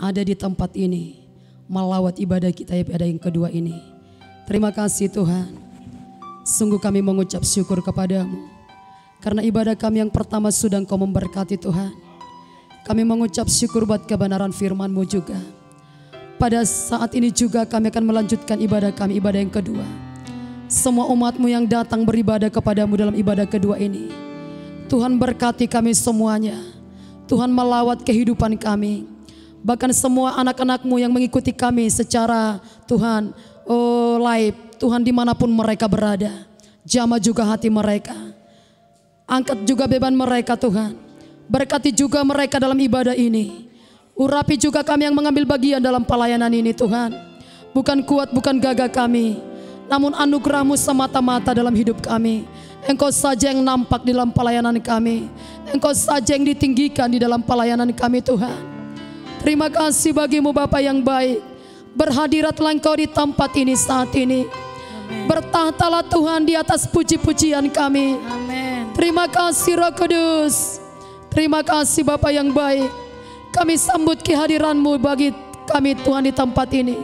ada di tempat ini, melawat ibadah kita pada yang kedua ini. Terima kasih Tuhan. Sungguh kami mengucap syukur kepadamu, karena ibadah kami yang pertama sudah Engkau memberkati Tuhan. Kami mengucap syukur buat kebenaran firman-Mu juga. Pada saat ini juga kami akan melanjutkan ibadah kami, ibadah yang kedua. Semua umat-Mu yang datang beribadah kepadamu dalam ibadah kedua ini, Tuhan berkati kami semuanya. Tuhan melawat kehidupan kami. Bahkan semua anak-anak-Mu yang mengikuti kami secara Tuhan live, Tuhan dimanapun mereka berada, jamah juga hati mereka. Angkat juga beban mereka Tuhan. Berkati juga mereka dalam ibadah ini. Urapi juga kami yang mengambil bagian dalam pelayanan ini Tuhan. Bukan kuat, bukan gagah kami, namun anugerah-Mu semata-mata dalam hidup kami. Engkau saja yang nampak di dalam pelayanan kami. Engkau saja yang ditinggikan di dalam pelayanan kami Tuhan. Terima kasih bagimu Bapa yang baik. Berhadiratlah Engkau di tempat ini saat ini. Amen. Bertahtalah Tuhan di atas puji-pujian kami. Amin. Terima kasih Roh Kudus. Terima kasih Bapa yang baik. Kami sambut kehadiran-Mu bagi kami Tuhan di tempat ini.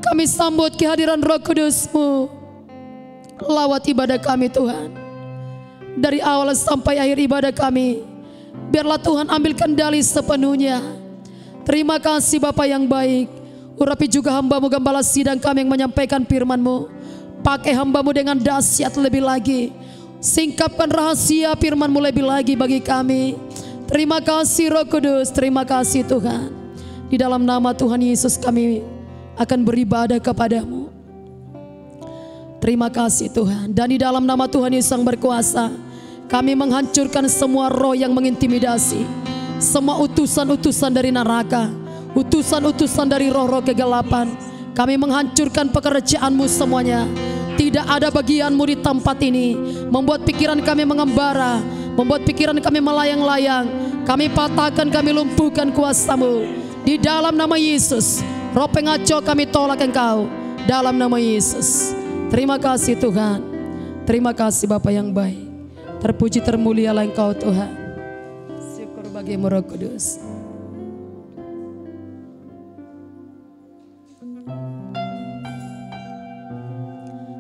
Kami sambut kehadiran Roh Kudus-Mu. Lawat ibadah kami Tuhan. Dari awal sampai akhir ibadah kami, biarlah Tuhan ambil kendali sepenuhnya. Terima kasih Bapa yang baik. Urapi juga hamba-Mu gembala sidang kami yang menyampaikan firman-Mu. Pakai hamba-Mu dengan dahsyat lebih lagi. Singkapkan rahasia firman-Mu lebih lagi bagi kami. Terima kasih Roh Kudus. Terima kasih Tuhan. Di dalam nama Tuhan Yesus kami akan beribadah kepadamu. Terima kasih Tuhan. Dan di dalam nama Tuhan Yesus yang berkuasa, kami menghancurkan semua roh yang mengintimidasi, semua utusan-utusan dari neraka, utusan-utusan dari roh-roh kegelapan. Kami menghancurkan pekerjaan-Mu semuanya. Tidak ada bagian-Mu di tempat ini. Membuat pikiran kami mengembara, membuat pikiran kami melayang-layang. Kami patahkan, kami lumpuhkan kuasa-Mu. Di dalam nama Yesus, roh pengacau kami tolak Engkau. Dalam nama Yesus. Terima kasih Tuhan. Terima kasih Bapa yang baik. Terpuji termulialah Engkau Tuhan. Syukur bagimu Roh Kudus.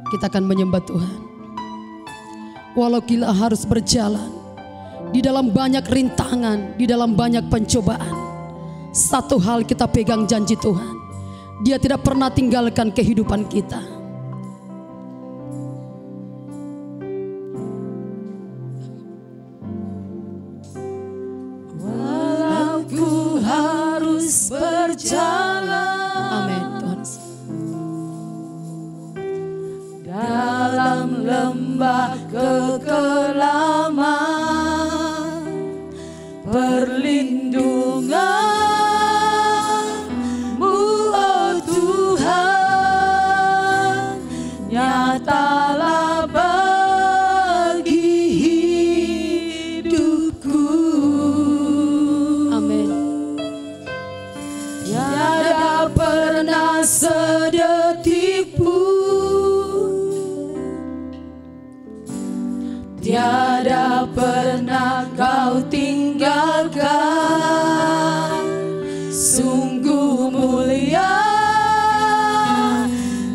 Kita akan menyembah Tuhan. Walau kita harus berjalan di dalam banyak rintangan, di dalam banyak pencobaan, satu hal kita pegang janji Tuhan. Dia tidak pernah tinggalkan kehidupan kita. Walau ku harus berjalan, Amin Tuhan. dalam lembah kekelaman, perlindungan-Mu oh Tuhan, nyatalah bagi hidupku. Amin. Tiada pernah sedetik pun, tiada pernah Kau tinggalkan. Sungguh mulia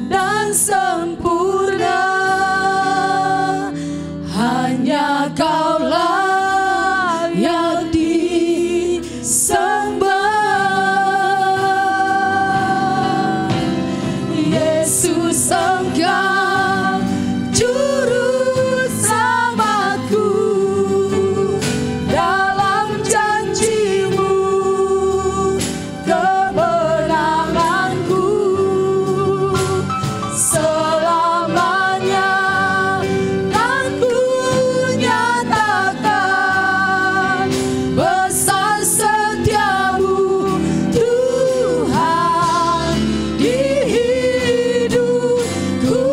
dan sempurna, hanya Kaulah yang disembah. Yesus Engkau juru selamatku, dalam janji-Mu kemenanganku. Selamanya kan ku nyatakan besar setia-Mu Tuhan di hidupku.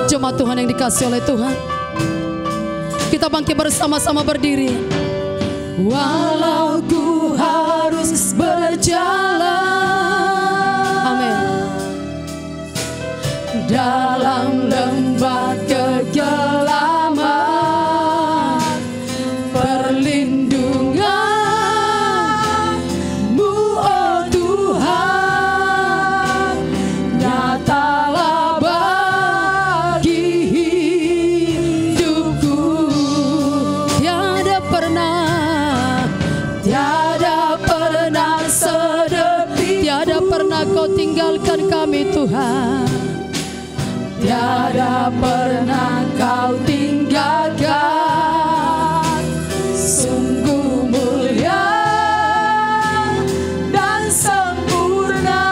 Jemaat Tuhan yang dikasihi oleh Tuhan, kita bangkit bersama-sama berdiri. Walau ku harus berjalan, Amin. dalam lembah kegelapan, perlindungan-Mu tinggalkan kami Tuhan. Tiada pernah Kau tinggalkan. Sungguh mulia dan sempurna,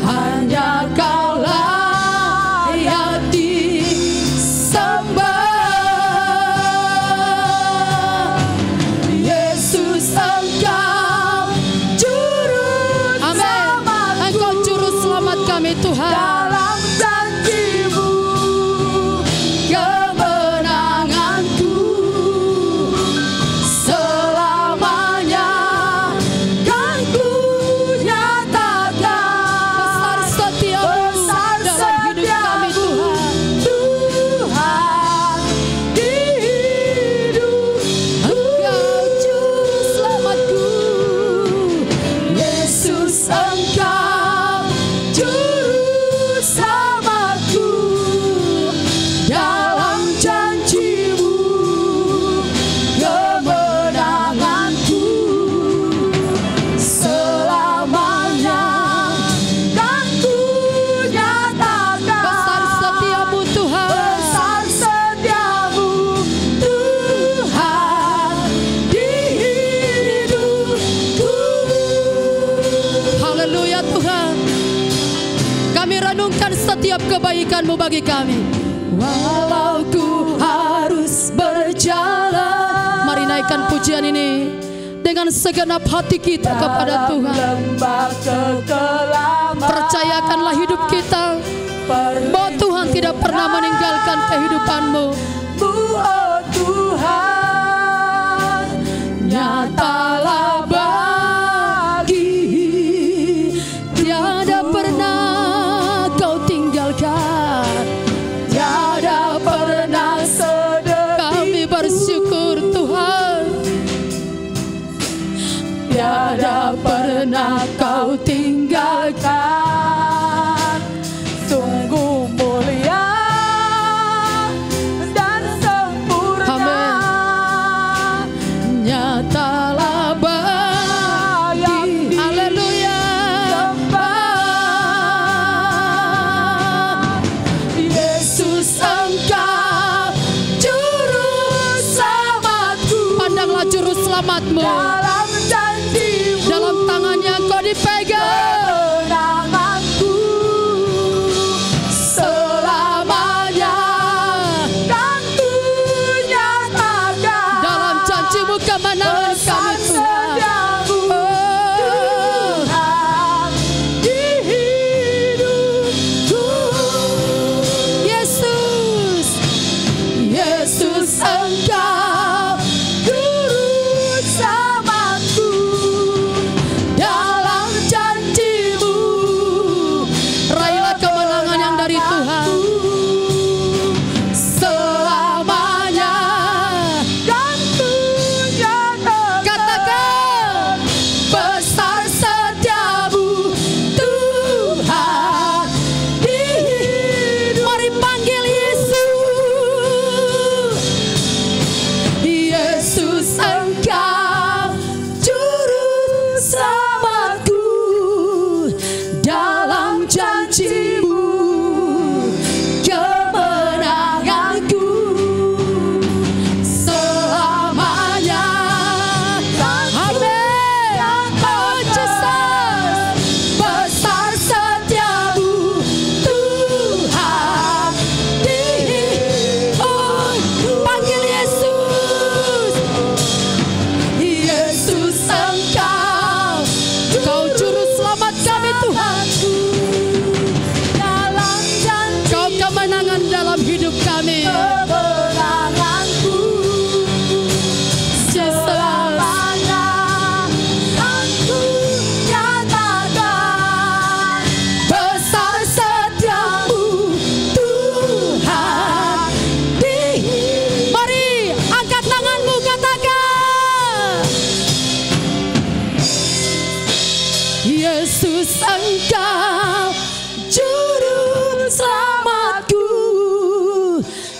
hanya Kau layak disembah. Yesus, Engkau juru selamat. Engkau juru selamat kami Tuhan. Dalam janji-Mu kemenanganku selamanya kan ku nyatakan. Besar setiamu dalam hidup kami Tuhan. Tuhan di hidupku. Engkau juru selamatku. Yesus, Engkau juru selamatku. Dalam janji-Mu kemenanganku selamanya kan ku nyatakan. Besar setiamu Tuhan. Besar setiamu Tuhan di hidupku. Haleluya Tuhan. Kami renungkan setiap kebaikan-Mu bagi kami. Walau ku harus berjalan, Mari naikkan pujian ini dengan segenap hati kita kepada dalam Tuhan. lembah kekelaman, Percayakanlah hidup kita bahwa Tuhan tidak pernah meninggalkan kehidupan-Mu. oh Tuhan, nyatalah bagi Tiada pernah Kau tinggalkan. tiada pernah sedih. Kami bersyukur Tuhan. Tiada pernah Kau tinggalkan. Sungguh mulia dan sempurna, Nyatalah bagi. Haleluya. Yesus, Engkau juru selamatku. Pandanglah juru selamat-Mu. Dalam janji-Mu Dalam tangannya Kau dipegang. kemenanganku selamanya kan ku nyatakan. Dalam janji-Mu kemenangan kami Tuhan. Tuhan di hidupku. Yesus. Yesus, Engkau juru selamatku. Dalam janji-Mu Raihlah kemenangan yang dari Tuhan. selamanya kan ku nyatakan. Katakan. Besar setiamu Tuhan di hidup. Mari panggil Yesus. Yesus, Engkau juru selamatku. Dalam janji-Mu kemenanganku selamanya kan ku Amin. nyatakan. Besar setiamu Tuhan di hidupku. Panggil Yesus. Yesus, Engkau Kau juru selamat kami Tuhan. dalam janji Kau kemenangan dalam hidup kami. kemenanganku selamanya kan ku nyatakan. Besar setiamu Tuhan di hidupku. Mari angkat tanganmu, katakan. Yesus, Engkau juru selamatku.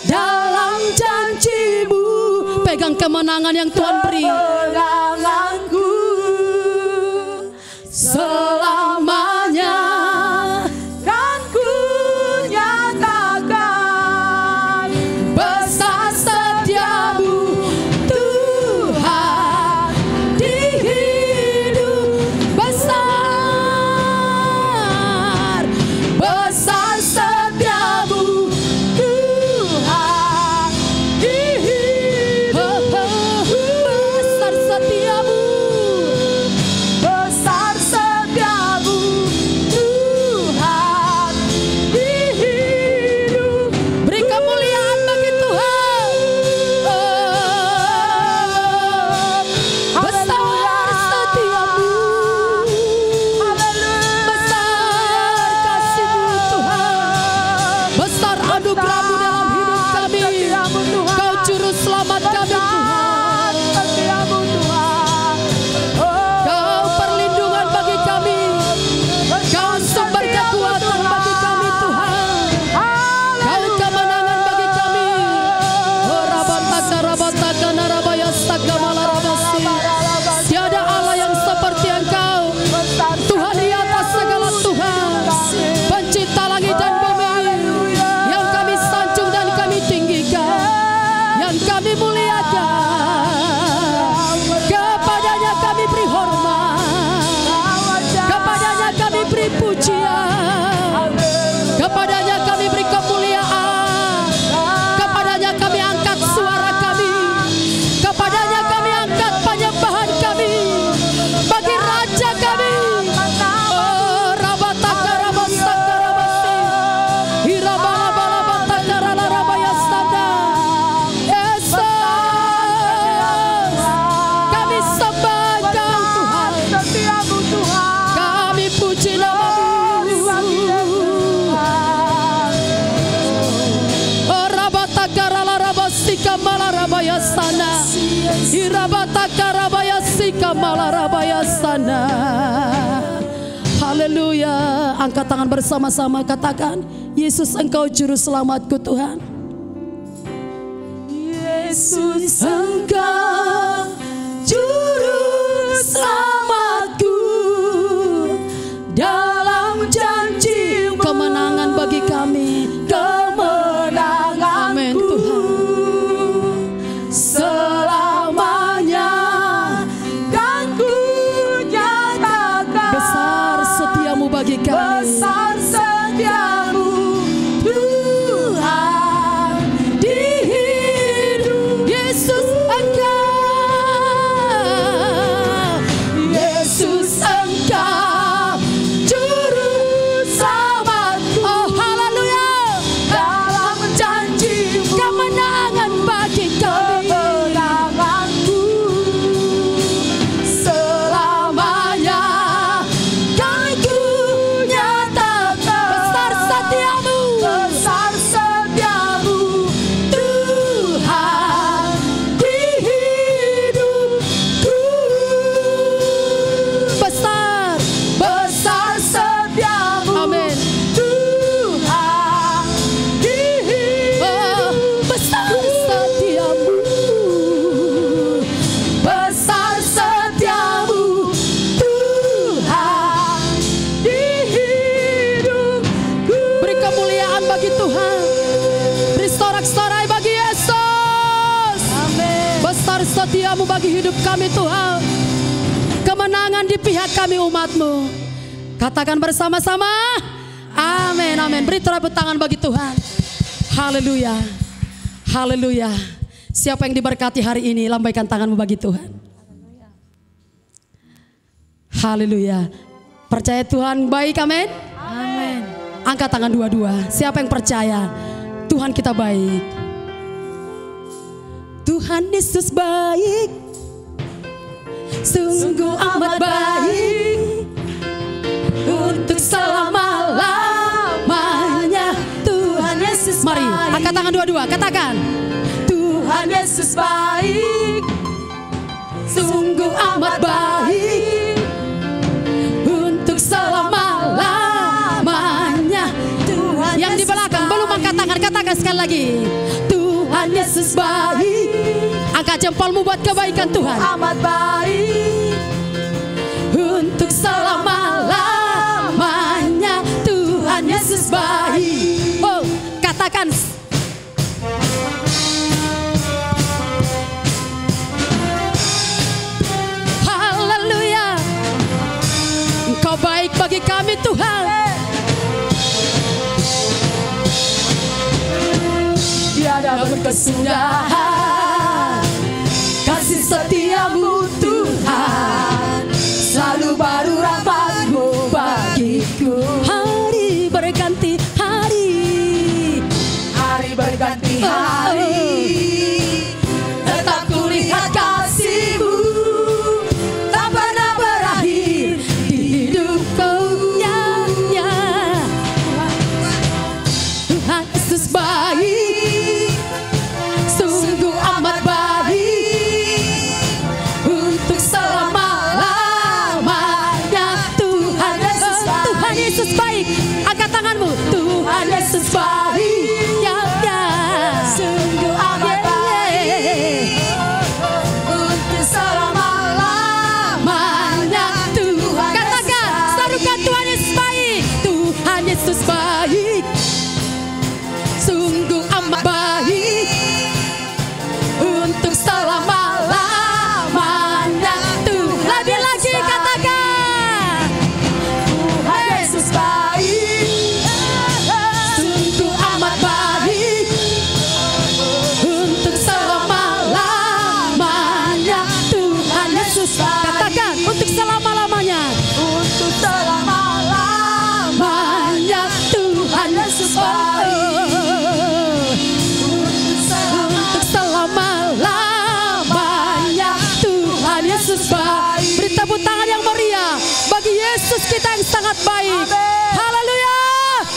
Dalam janji-Mu Pegang kemenangan yang Tuhan beri. kemenanganku selama Irabataka rabaya sika malarabaya sana. Haleluya. Angkat tangan bersama-sama, katakan, Yesus Engkau juru selamatku Tuhan. Yesus Engkau juru selamatku, dalam janji-Mu Kemenangan bagi kami. kemenanganku. Amin Tuhan. Selamanya kan ku nyatakan Besar setiamu bagi kami. besar setiamu Tuhan di hidup Yesus Engkau. Yesus Engkau juru selamatku. Oh haleluya. Dalam janji-Mu Kemenangan bagi kami. kemenanganku. Selamanya kan ku nyatakan Besar setiamu. besar setiamu Tuhan di hidupku. Besar. Besar setiamu Amin. Tuhan di Oh, besar setiamu. besar setiamu Tuhan di hidupku. Beri kemuliaan bagi Tuhan. Beri sorak-sorai bagi Yesus. Amin. Besar setiamu bagi hidup kami Tuhan. Kemenangan di pihak kami umat-Mu. Katakan bersama-sama. Amin, amin. Beri tepuk tangan bagi Tuhan. Haleluya. Haleluya. Siapa yang diberkati hari ini, lambaikan tanganmu bagi Tuhan. Haleluya. Percaya Tuhan baik, amin. Amin. Angkat tangan dua-dua. Siapa yang percaya Tuhan kita baik? Tuhan Yesus baik, sungguh amat baik, untuk selama-lamanya. Tuhan Yesus Mari, angkat tangan dua-dua, katakan, Tuhan Yesus baik, sungguh amat baik, untuk selama-lamanya. Tuhan Yang di Yesus belakang belum angkat tangan, katakan sekali lagi, Tuhan Yesus baik. Angkat jempolmu buat kebaikan Tuhan. amat baik, Untuk selama-lamanya Tuhan Yesus baik. Oh, katakan. Haleluya. Engkau baik bagi kami Tuhan. tiada berkesudahan. Kasih setiamu Tuhan, selalu baru rahmat-Mu bagiku. Hari berganti hari, Hari berganti hari, tetap kulihat kasih-Mu tak pernah berakhir di hidupku. ya, ya. Tuhan Yesus baik, sungguh amat baik, untuk selama-lamanya. Tuhan Yesus baik. Angkat tanganmu. Tuhan Yesus baik. Ya, ya. Sungguh amat baik, untuk selama-lamanya. Tuhan Katakan, Yesus serukan Tuhan Yesus baik. Tuhan Yesus baik, sungguh amat baik, untuk selama-lamanya. Lebih lagi katakan, Tuhan Yesus baik, sungguh amat baik, untuk selama-lamanya. Tuhan Yesus katakan, untuk selama-lamanya. untuk selama-lamanya. Tuhan Yesus baik, untuk selama-lamanya. Tuhan Yesus baik. Beri tepuk tangan yang meriah bagi Yesus kita yang sangat baik. Amin. Haleluya.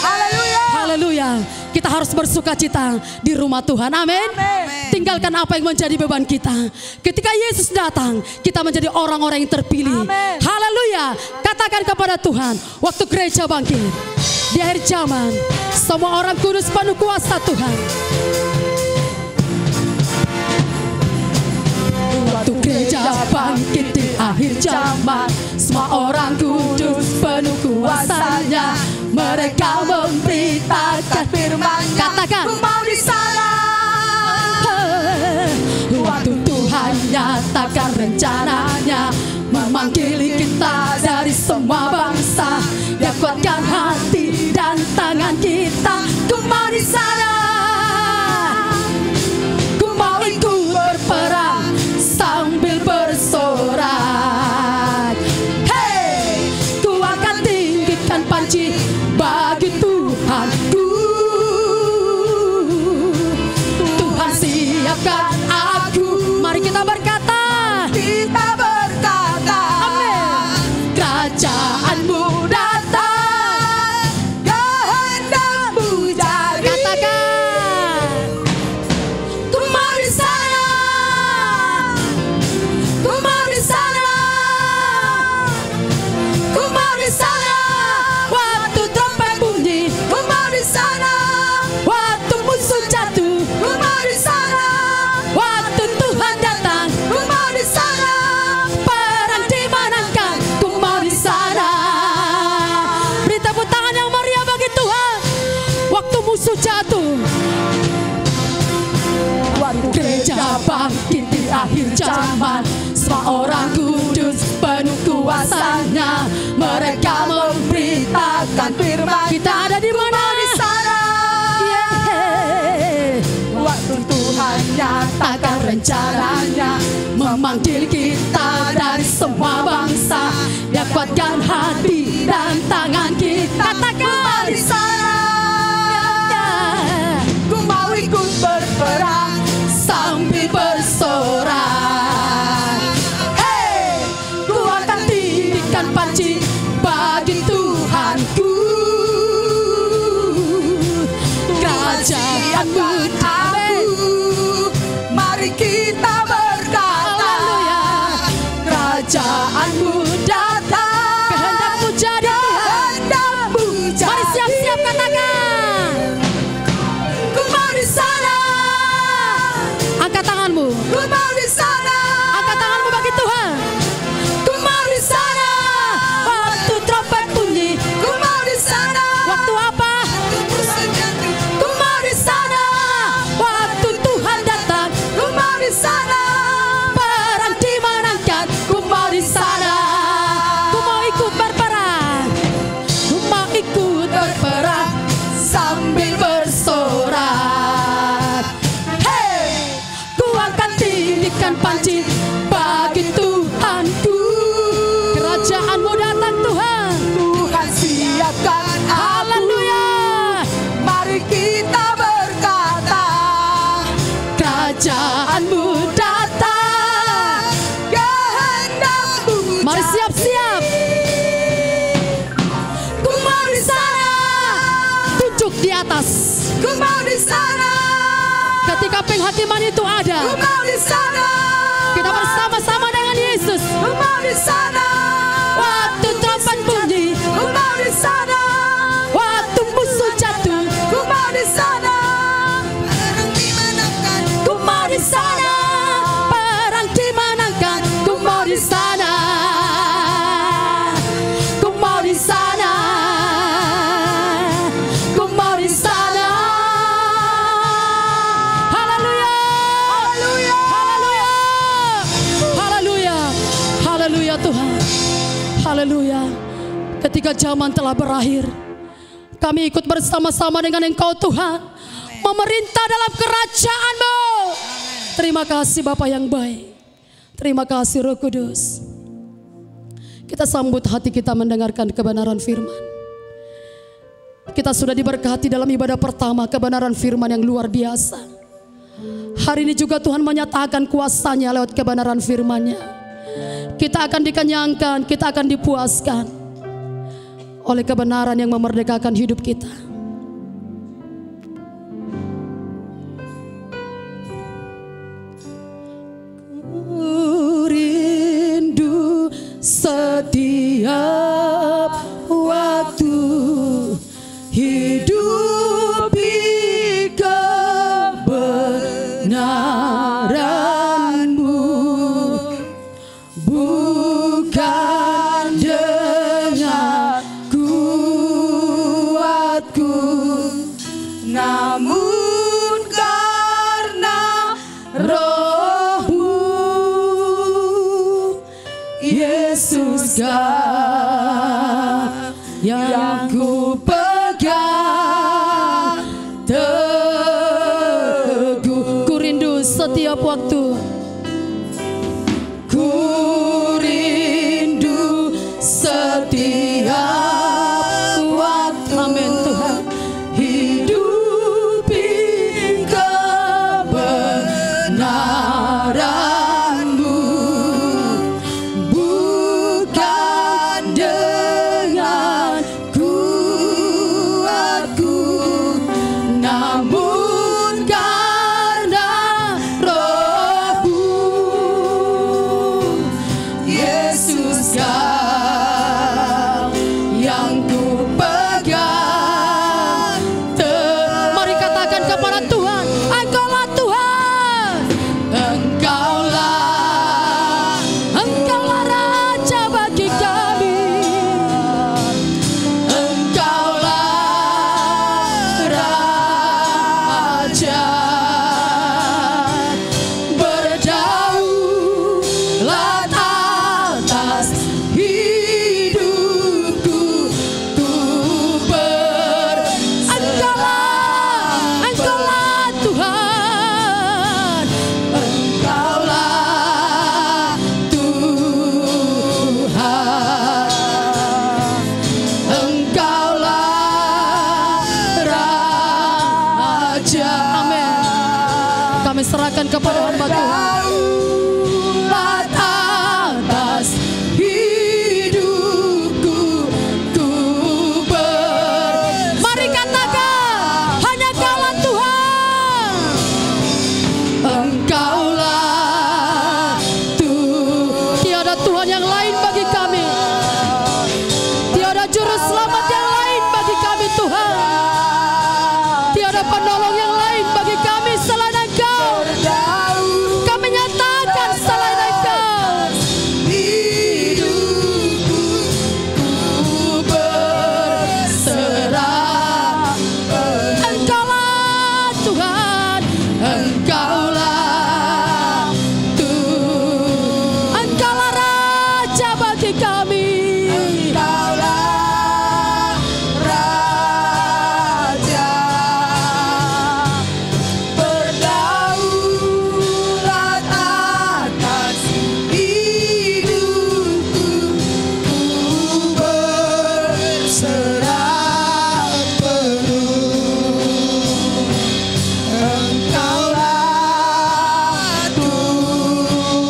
Haleluya. Haleluya. Kita kita harus bersuka cita di rumah Tuhan. Amin. Tinggalkan apa yang menjadi beban kita. Ketika Yesus datang, kita menjadi orang-orang yang terpilih. Haleluya. Katakan kepada Tuhan, waktu gereja bangkit di akhir zaman, semua orang kudus penuh kuasa Tuhan. Waktu gereja bangkit di akhir zaman, semua orang kudus penuh kuasanya. Mereka memberitakan firman. Katakan, ku mau di sana. waktu Tuhan nyatakan rencananya, memanggil kita dari semua bangsa. Dia kuatkan hati dan tangan kita. Ku mau di sana. Ku mau ikut berperang sambil bersorak. Hey, ku akan tinggikan panci bagi Tuhanku. Tuhan siapkan aku. Mari kita berkata. Kita berkata, Amin. Kerajaanmu datang. kehendakmu jadi. Katakan. Ku mau di sana. Ku mau di sana. Ku mau di sana. Waktu trompet bunyi, Ku mau di sana. waktu musuh jatuh, Ku mau di sana. waktu Tuhan datang, Ku mau di sana. perang dimenangkan. Ku mau di sana. Beri tepuk tangan yang meriah bagi Tuhan. Waktu musuh jatuh, waktu gereja bangkit di akhir zaman, semua orang kudus penuh kuasanya. Mereka memberitakan firman. Kita ada di mana? Di sana. Yeah. Waktu Tuhan Nyatakan rencananya, memanggil kita dari semua bangsa. Dia kuatkan hati dan tangan kita. Katakan. di sana. Ku mau ikut berperang Sambil bersorak. Hey, ku akan tinggikan panci bagi Tuhanku. Kerajaanmu aku. Mari kita berkata, Haleluya. kerajaanmu datang. Kehendakmu jadi Tuhan. Kehendakmu jadi. Mari siap-siap katakan. Ku mau di sana. Angkat tanganmu. Ku mau di sana. Angkat tanganmu bagi Tuhan. Ku mau di sana. Waktu trompet bunyi. Ku mau di sana. Waktu apa? Ku mau di sana. Waktu Tuhan datang. Ku mau di sana. Perang dimenangkan. Ku mau di sana. Ku mau ikut berperang. Ku mau ikut berperang sambil bersorak. Hey, ku akan tinggikan panci bagi Tuhanku. Kerajaanmu datang Tuhan. Tuhan siapkan aku. Haleluya. Mari kita berkata, Kerajaanmu datang. kehendakmu Mari jadi. siap-siap. Ku mau di sana. Tunjuk di atas. Ku mau di sana. Ketika penghatiman itu Ku ada, mau di sana. kita bersama-sama dengan Yesus. Ku mau di sana. Waktu trompet bunyi, Ku mau di sana. waktu musuh jatuh, Ku mau di sana. ku mau di sana. Perang dimenangkan, ku mau di sana. Ku mau di sana. Ku mau di sana. Haleluya. Haleluya. Haleluya. Haleluya. Haleluya Tuhan. Haleluya. Ketika zaman telah berakhir, kami ikut bersama-sama dengan Engkau Tuhan, memerintah dalam kerajaan-Mu. Terima kasih Bapa yang baik. Terima kasih Roh Kudus. Kita sambut hati kita mendengarkan kebenaran firman. Kita sudah diberkati dalam ibadah pertama, kebenaran firman yang luar biasa. Hari ini juga Tuhan menyatakan kuasanya lewat kebenaran firman-Nya. Kita akan dikenyangkan, kita akan dipuaskan oleh kebenaran yang memerdekakan hidup kita. Yesus kau yang ku pegang teguh. Ku rindu setiap waktu, ku rindu setiap waktu. Amin Tuhan. Hidupi kebenaran-Mu, bukan dengan kuatku, namun karena Roh-Mu. Yesus kau yang ku pegang. Mari katakan kepada Tuhan, Engkaulah Tuhan, Engkaulah Raja bagi kami, Engkaulah Raja. Berdaulat atas hidupku, ku Engkaulah Tuhan, Engkaulah Tuhan, Engkaulah Raja. Amin. Kami serahkan kepada hamba Tuhan. Daulat atas hidupku, ku mari katakan, hanya Kaulah Tuhan, Engkaulah Tuhan. Tiada Tuhan yang lain bagi kami, tiada juru selamat yang lain bagi kami Tuhan, tiada penolong yang lain bagi kami selain Engkau. Kami nyatakan selain Engkau. Hidupku ku berserah, Engkaulah Tuhan, Engkaulah Tuhan, Engkaulah Raja bagi kami, Engkaulah Raja. Berdaulat atas hidupku, ku berserah penuh. Engkaulah Tuhan,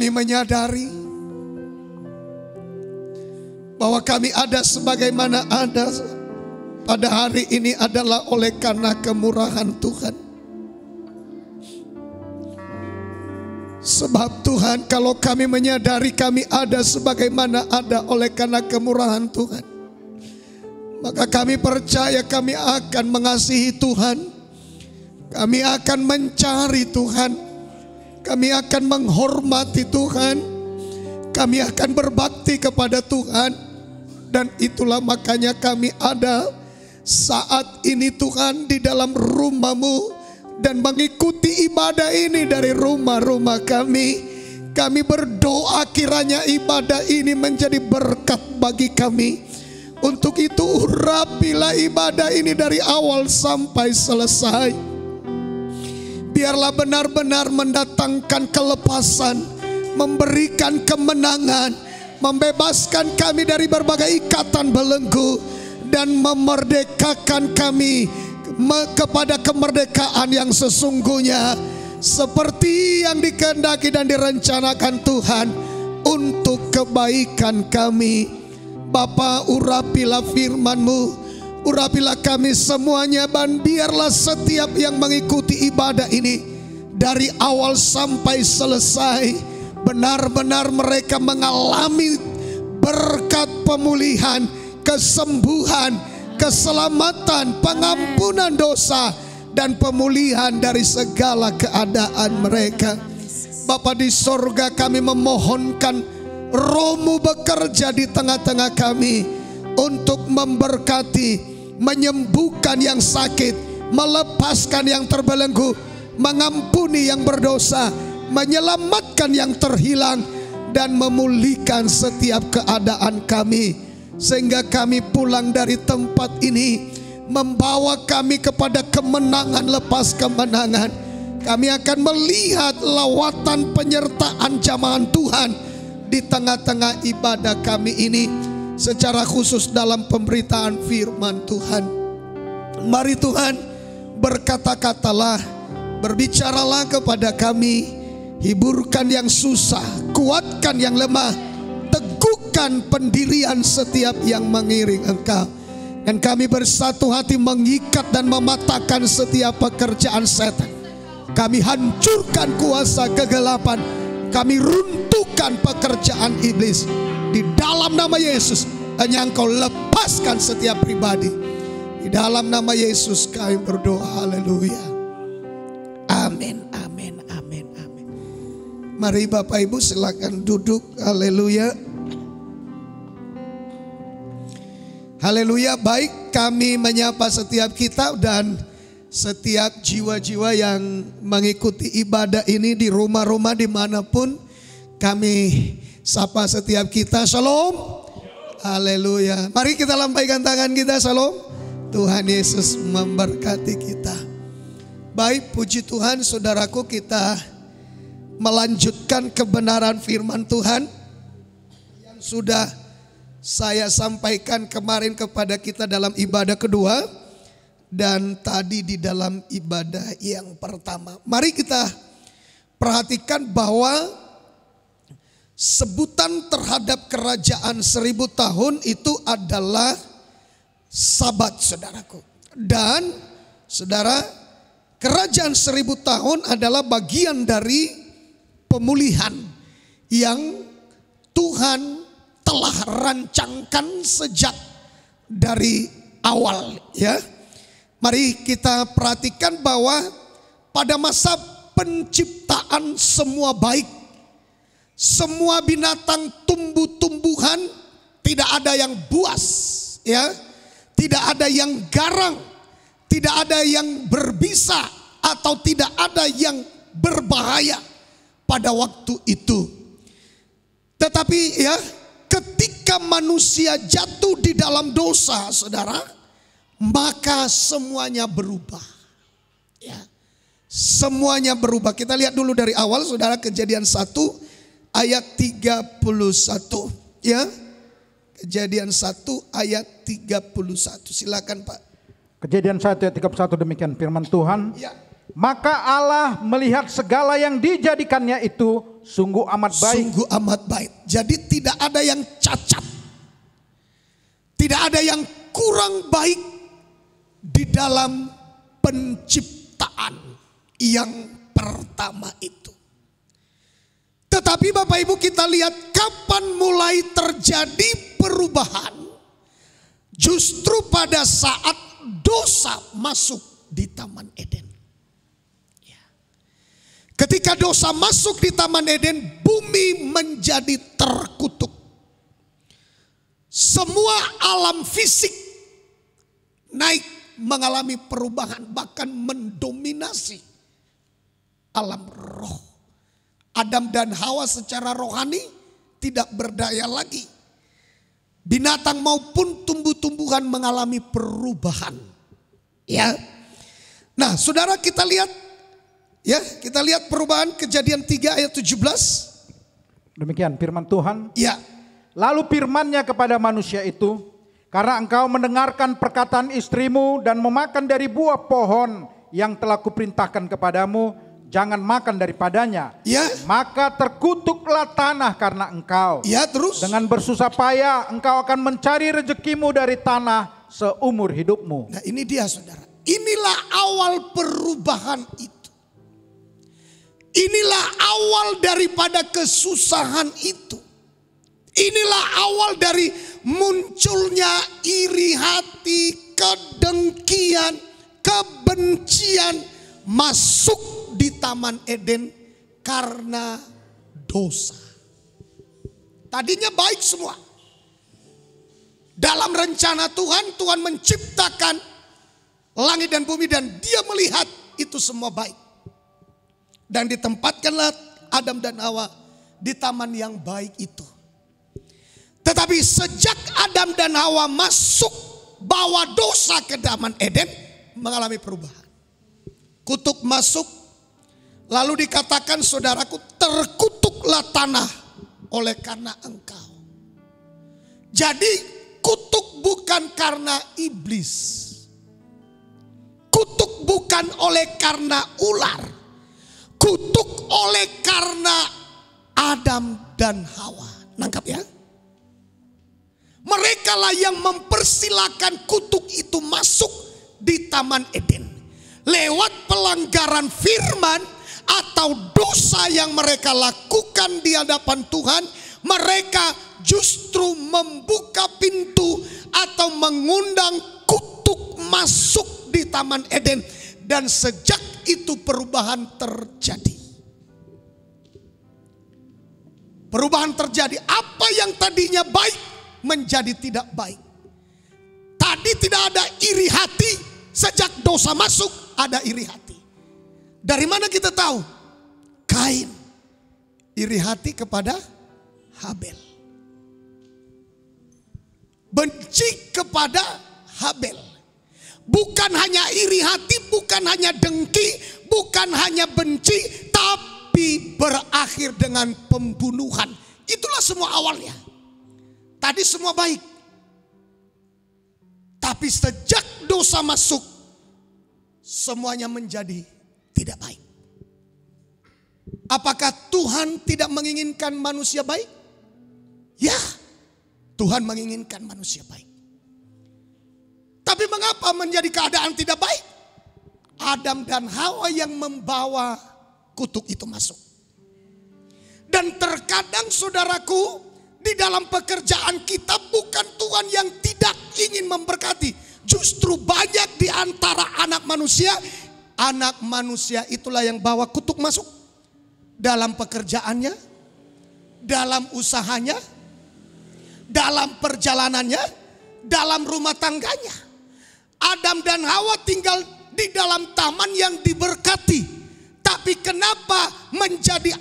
Kami menyadari bahwa kami ada sebagaimana ada pada hari ini adalah oleh karena kemurahan Tuhan. Sebab Tuhan, kalau kami menyadari kami ada sebagaimana ada oleh karena kemurahan Tuhan, maka kami percaya kami akan mengasihi Tuhan. Kami akan mencari Tuhan. Kami akan menghormati Tuhan. Kami akan berbakti kepada Tuhan. Dan itulah makanya kami ada saat ini Tuhan di dalam rumah-Mu dan mengikuti ibadah ini dari rumah-rumah kami. Kami berdoa kiranya ibadah ini menjadi berkat bagi kami. Untuk itu urapilah ibadah ini dari awal sampai selesai. Biarlah benar-benar mendatangkan kelepasan, memberikan kemenangan, membebaskan kami dari berbagai ikatan belenggu, dan memerdekakan kami kepada kemerdekaan yang sesungguhnya, seperti yang dikehendaki dan direncanakan Tuhan untuk kebaikan kami. Bapa, urapilah firman-Mu, urapilah kami semuanya, dan biarlah setiap yang mengikuti ibadah ini dari awal sampai selesai benar-benar mereka mengalami berkat pemulihan, kesembuhan, keselamatan, pengampunan dosa, dan pemulihan dari segala keadaan mereka. Bapa di sorga, kami memohonkan Roh-Mu bekerja di tengah-tengah kami untuk memberkati, menyembuhkan yang sakit, melepaskan yang terbelenggu, mengampuni yang berdosa, menyelamatkan yang terhilang, dan memulihkan setiap keadaan kami, sehingga kami pulang dari tempat ini membawa kami kepada kemenangan lepas kemenangan. Kami akan melihat lawatan penyertaan jamaah Tuhan di tengah-tengah ibadah kami ini, secara khusus dalam pemberitaan firman Tuhan. Mari Tuhan, berkata-katalah, berbicaralah kepada kami, hiburkan yang susah, kuatkan yang lemah, teguhkan pendirian setiap yang mengiring Engkau. Dan kami bersatu hati mengikat dan mematahkan setiap pekerjaan setan. Kami hancurkan kuasa kegelapan, kami runtuhkan pekerjaan iblis. Di dalam nama Yesus, hanya Engkau lepaskan setiap pribadi. Di dalam nama Yesus kami berdoa, haleluya. Amin, amin, amin, amin. Mari Bapak Ibu silakan duduk, haleluya. Haleluya. Baik, kami menyapa setiap kita dan setiap jiwa-jiwa yang mengikuti ibadah ini di rumah-rumah dimanapun. Kami sapa setiap kita, shalom. Haleluya. Mari kita lambaikan tangan kita, shalom. Tuhan Yesus memberkati kita. Baik, puji Tuhan saudaraku, kita melanjutkan kebenaran firman Tuhan yang sudah saya sampaikan kemarin kepada kita dalam ibadah kedua dan tadi di dalam ibadah yang pertama. Mari kita perhatikan bahwa sebutan terhadap kerajaan 1000 tahun itu adalah Sabat, saudaraku. Dan saudara, kerajaan 1000 tahun adalah bagian dari pemulihan yang Tuhan telah rancangkan sejak dari awal, ya. Mari kita perhatikan bahwa pada masa penciptaan semua baik, semua binatang tumbuh-tumbuhan, tidak ada yang buas, ya. Tidak ada yang garang, tidak ada yang berbisa, atau tidak ada yang berbahaya pada waktu itu. Tetapi ya, ketika manusia jatuh di dalam dosa, saudara, maka semuanya berubah. Ya, semuanya berubah. Kita lihat dulu dari awal, saudara, Kejadian 1 ayat 31. Ya, Kejadian 1 ayat 31. Silakan Pak. Kejadian 1 ayat 31, demikian firman Tuhan. Ya. Maka Allah melihat segala yang dijadikannya itu sungguh amat baik. Sungguh amat baik. Jadi tidak ada yang cacat. Tidak ada yang kurang baik di dalam penciptaan yang pertama itu. Tetapi Bapak Ibu, kita lihat kapan mulai terjadi perubahan. Justru pada saat dosa masuk di Taman Eden. Ketika dosa masuk di Taman Eden, bumi menjadi terkutuk. Semua alam fisik naik mengalami perubahan, bahkan mendominasi alam roh. Adam dan Hawa secara rohani tidak berdaya lagi. Binatang maupun tumbuh-tumbuhan mengalami perubahan. Ya. Nah, saudara, kita lihat perubahan Kejadian 3 ayat 17. Demikian firman Tuhan. Ya. Lalu firman-Nya kepada manusia itu, karena engkau mendengarkan perkataan istrimu dan memakan dari buah pohon yang telah kuperintahkan kepadamu, jangan makan daripadanya. Ya. Maka terkutuklah tanah karena engkau. Ya, terus. Dengan bersusah payah engkau akan mencari rezekimu dari tanah seumur hidupmu. Nah, ini dia, saudara. Inilah awal perubahan itu. Inilah awal daripada kesusahan itu. Inilah awal dari munculnya iri hati, kedengkian, kebencian masuk di Taman Eden karena dosa. Tadinya baik semua. Dalam rencana Tuhan, Tuhan menciptakan langit dan bumi dan Dia melihat itu semua baik. Dan ditempatkanlah Adam dan Hawa di taman yang baik itu. Tetapi sejak Adam dan Hawa masuk bawa dosa ke Taman Eden, mengalami perubahan. Kutuk masuk, lalu dikatakan, saudaraku, terkutuklah tanah oleh karena engkau. Jadi kutuk bukan karena iblis. Kutuk bukan oleh karena ular. Kutuk oleh karena Adam dan Hawa. Nangkap ya? Mereka lah yang mempersilahkan kutuk itu masuk di Taman Eden. Lewat pelanggaran firman atau dosa yang mereka lakukan di hadapan Tuhan, mereka justru membuka pintu atau mengundang kutuk masuk di Taman Eden. Dan sejak itu perubahan terjadi. Perubahan terjadi. Apa yang tadinya baik menjadi tidak baik. Tadi tidak ada iri hati. Sejak dosa masuk ada iri hati. Dari mana kita tahu? Kain iri hati kepada Habel. Benci kepada Habel. Bukan hanya iri hati, bukan hanya dengki, bukan hanya benci, tapi berakhir dengan pembunuhan. Itulah semua awalnya. Tadi semua baik. Tapi sejak dosa masuk, semuanya menjadi tidak baik. Apakah Tuhan tidak menginginkan manusia baik? Ya, Tuhan menginginkan manusia baik. Tapi mengapa menjadi keadaan tidak baik? Adam dan Hawa yang membawa kutuk itu masuk. Dan terkadang, saudaraku, di dalam pekerjaan kita bukan Tuhan yang tidak ingin memberkati. Justru banyak di antara anak manusia itulah yang bawa kutuk masuk. Dalam pekerjaannya, dalam usahanya, dalam perjalanannya, dalam rumah tangganya. Adam dan Hawa tinggal di dalam taman yang diberkati. Tapi kenapa menjadi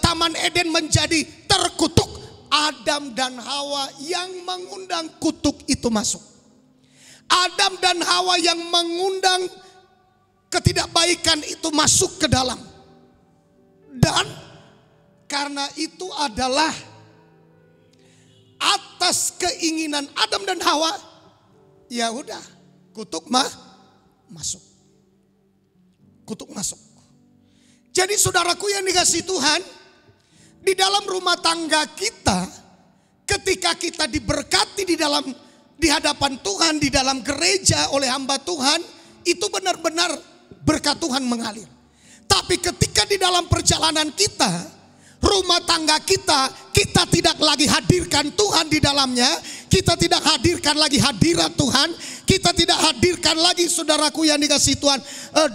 Taman Eden menjadi terkutuk? Adam dan Hawa yang mengundang kutuk itu masuk. Adam dan Hawa yang mengundang ketidakbaikan itu masuk ke dalam. Dan karena itu adalah atas keinginan Adam dan Hawa, ya udah, kutuk masuk. kutuk masuk. Jadi saudaraku yang dikasih Tuhan, di dalam rumah tangga kita, ketika kita diberkati di hadapan Tuhan, di dalam gereja oleh hamba Tuhan, itu benar-benar berkat Tuhan mengalir. Tapi ketika di dalam perjalanan kita, rumah tangga kita tidak lagi hadirkan Tuhan di dalamnya, kita tidak hadirkan lagi hadirat Tuhan, kita tidak hadirkan lagi saudaraku yang dikasih Tuhan,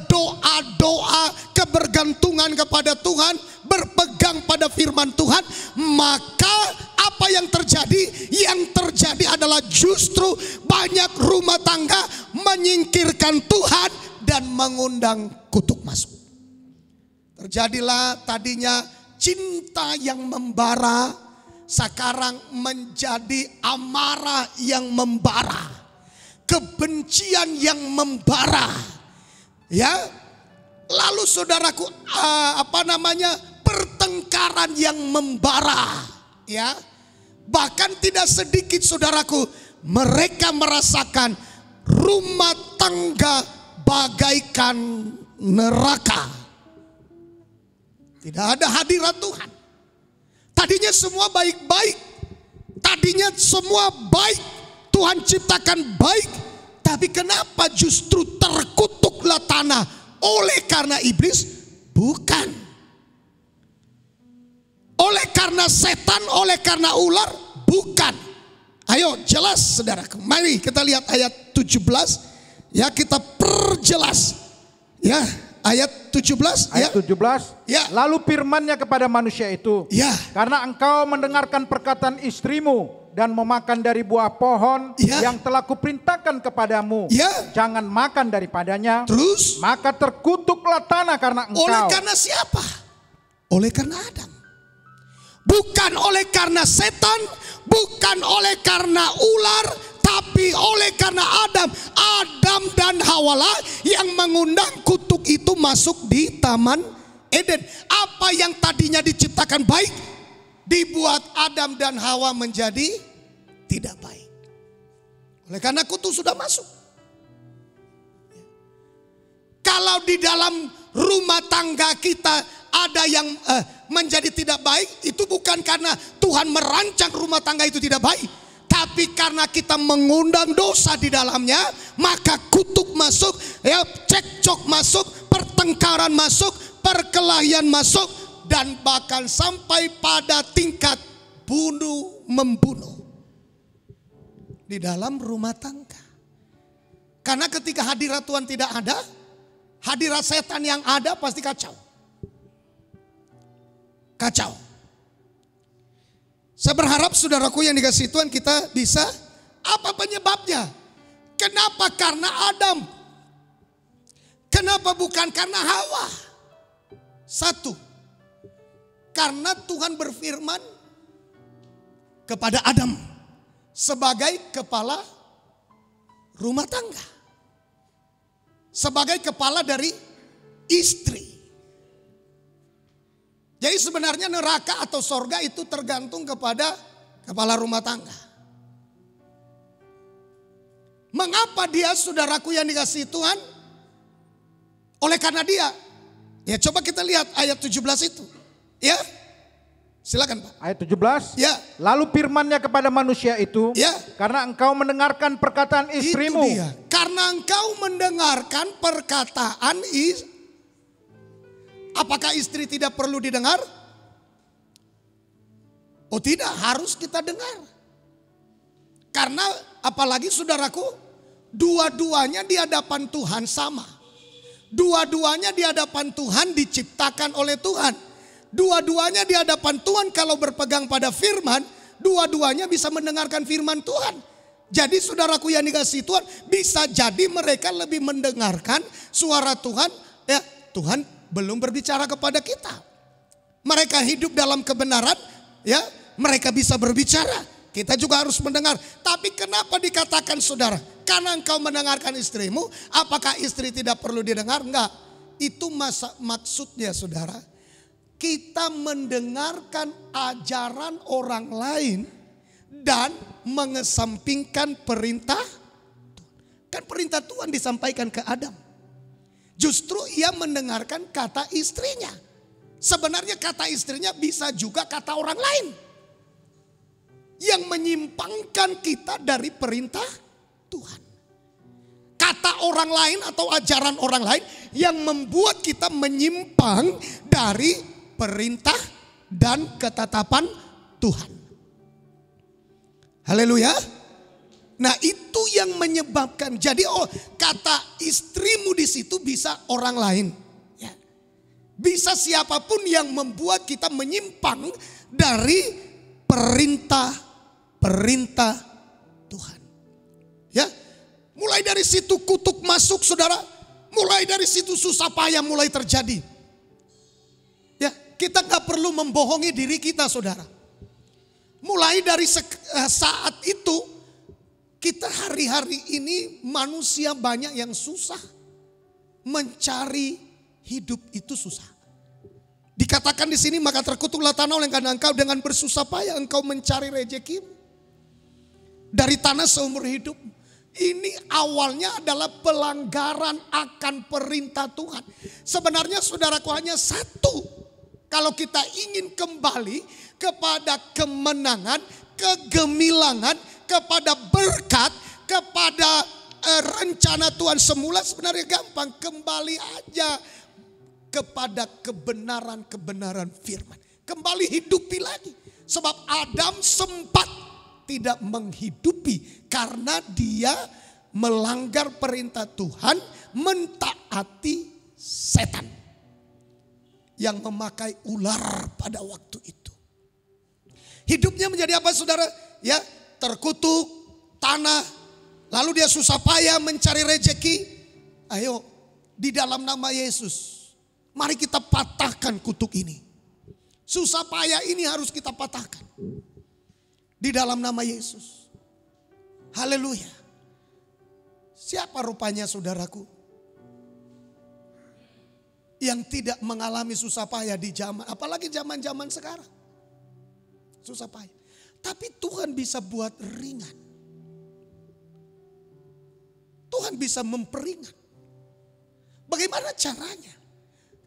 doa-doa kebergantungan kepada Tuhan, berpegang pada firman Tuhan, maka apa yang terjadi? Yang terjadi adalah justru banyak rumah tangga menyingkirkan Tuhan dan mengundang kutuk masuk. Terjadilah tadinya cinta yang membara, sekarang menjadi amarah yang membara, kebencian yang membara, ya. Lalu saudaraku, pertengkaran yang membara, ya. Bahkan tidak sedikit saudaraku, mereka merasakan rumah tangga bagaikan neraka. Tidak ada hadirat Tuhan. Tadinya semua baik-baik. Tadinya semua baik. Tuhan ciptakan baik. Tapi kenapa justru terkutuklah tanah oleh karena iblis? Bukan. Oleh karena setan, oleh karena ular? Bukan. Ayo jelas saudaraku. Mari kita lihat ayat 17. Ya, kita perjelas. Ya. Ayat 17. Ayat 17. Ya. Lalu firman-Nya kepada manusia itu, ya. karena engkau mendengarkan perkataan istrimu dan memakan dari buah pohon ya. yang telah kuperintahkan kepadamu, ya. jangan makan daripadanya. Terus? Maka terkutuklah tanah karena engkau. Oleh karena siapa? Oleh karena Adam. Bukan oleh karena setan, bukan oleh karena ular, tapi oleh karena Adam dan Hawa lah yang mengundang kutuk itu masuk di Taman Eden. Apa yang tadinya diciptakan baik, dibuat Adam dan Hawa menjadi tidak baik. Oleh karena kutuk sudah masuk. Kalau di dalam rumah tangga kita ada yang menjadi tidak baik, itu bukan karena Tuhan merancang rumah tangga itu tidak baik, tapi karena kita mengundang dosa di dalamnya, maka kutuk masuk, ya, cekcok masuk, pertengkaran masuk, perkelahian masuk, dan bahkan sampai pada tingkat bunuh membunuh di dalam rumah tangga. Karena ketika hadirat Tuhan tidak ada, hadirat setan yang ada pasti kacau. Kacau. Saya berharap saudaraku yang dikasihi Tuhan, kita bisa, apa penyebabnya? Kenapa karena Adam? Kenapa bukan karena Hawa? Satu, karena Tuhan berfirman kepada Adam sebagai kepala rumah tangga, sebagai kepala dari istri. Jadi sebenarnya neraka atau sorga itu tergantung kepada kepala rumah tangga. Mengapa dia, saudaraku yang dikasihi Tuhan? Oleh karena dia. Ya, coba kita lihat ayat 17 itu. Ya, silakan Pak. Ayat 17. Ya. Lalu firman-Nya kepada manusia itu, ya. karena engkau mendengarkan perkataan istrimu. Itu dia. Karena engkau mendengarkan perkataan istrimu. Apakah istri tidak perlu didengar? Oh tidak, harus kita dengar. Karena apalagi saudaraku, dua-duanya di hadapan Tuhan sama. Dua-duanya di hadapan Tuhan diciptakan oleh Tuhan. Dua-duanya di hadapan Tuhan kalau berpegang pada firman, dua-duanya bisa mendengarkan firman Tuhan. Jadi saudaraku yang dikasihi Tuhan, bisa jadi mereka lebih mendengarkan suara Tuhan. Ya, Tuhan belum berbicara kepada kita. Mereka hidup dalam kebenaran, ya, mereka bisa berbicara. Kita juga harus mendengar. Tapi kenapa dikatakan saudara, karena engkau mendengarkan istrimu, apakah istri tidak perlu didengar? Enggak. Itu maksudnya saudara, kita mendengarkan ajaran orang lain dan mengesampingkan perintah. Kan perintah Tuhan disampaikan ke Adam. Justru ia mendengarkan kata istrinya. Sebenarnya kata istrinya bisa juga kata orang lain. Yang menyimpangkan kita dari perintah Tuhan. Kata orang lain atau ajaran orang lain yang membuat kita menyimpang dari perintah dan ketetapan Tuhan. Haleluya. Nah, itu yang menyebabkan. Jadi kata istrimu di situ bisa orang lain. Ya. Bisa siapapun yang membuat kita menyimpang dari perintah Tuhan. Ya. Mulai dari situ kutuk masuk, saudara. Mulai dari situ susah payah mulai terjadi. Ya, kita gak perlu membohongi diri kita, saudara. Mulai dari saat itu, kita hari-hari ini manusia banyak yang susah. Mencari hidup itu susah. Dikatakan di sini, maka terkutuklah tanah oleh karena engkau dengan bersusah payah engkau mencari rezekimu. Dari tanah seumur hidup. Ini awalnya adalah pelanggaran akan perintah Tuhan. Sebenarnya saudaraku hanya satu. Kalau kita ingin kembali kepada kemenangan, kegemilangan, kepada berkat, kepada rencana Tuhan semula, sebenarnya gampang. Kembali aja kepada kebenaran-kebenaran firman. Kembali hidupi lagi. Sebab Adam sempat tidak menghidupi karena dia melanggar perintah Tuhan, mentaati setan yang memakai ular pada waktu itu. Hidupnya menjadi apa, saudara? Ya, terkutuk tanah, lalu dia susah payah mencari rejeki. Ayo, di dalam nama Yesus, mari kita patahkan kutuk ini. Susah payah ini harus kita patahkan di dalam nama Yesus. Haleluya. Siapa rupanya, saudaraku, yang tidak mengalami susah payah di zaman, apalagi zaman-zaman sekarang? Susah payah. Tapi Tuhan bisa buat ringan. Tuhan bisa memperingat. Bagaimana caranya?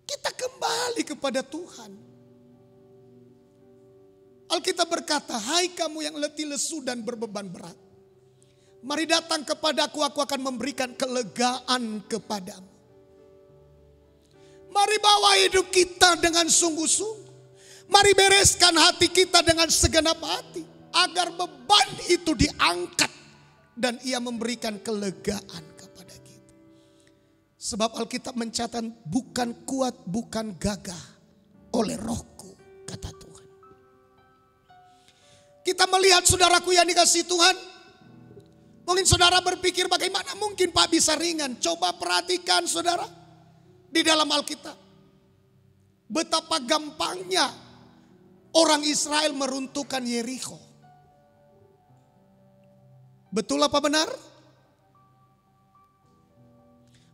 Kita kembali kepada Tuhan. Alkitab berkata, hai kamu yang letih lesu dan berbeban berat, mari datang kepadaku, aku akan memberikan kelegaan kepadamu. Mari bawa hidup kita dengan sungguh-sungguh. Mari bereskan hati kita dengan segenap hati. Agar beban itu diangkat. Dan ia memberikan kelegaan kepada kita. Sebab Alkitab mencatat, bukan kuat, bukan gagah, oleh rohku, kata Tuhan. Kita melihat, saudaraku yang dikasihi Tuhan. Mungkin saudara berpikir, bagaimana mungkin Pak bisa ringan? Coba perhatikan, saudara. Di dalam Alkitab. Betapa gampangnya orang Israel meruntuhkan Yerikho. Betul apa benar?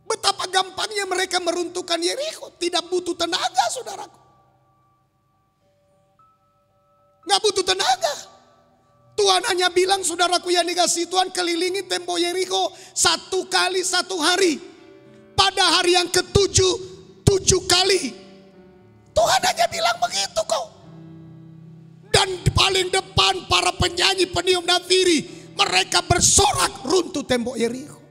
Betapa gampangnya mereka meruntuhkan Yerikho. Tidak butuh tenaga, saudaraku. Nggak butuh tenaga. Tuhan hanya bilang, saudaraku yang dikasihi Tuhan, kelilingi tembok Yerikho 1 kali 1 hari. Pada hari yang ke-7, 7 kali. Tuhan hanya bilang begitu kok. Dan di paling depan para penyanyi peniup nafiri, mereka bersorak runtuh tembok Yerikho.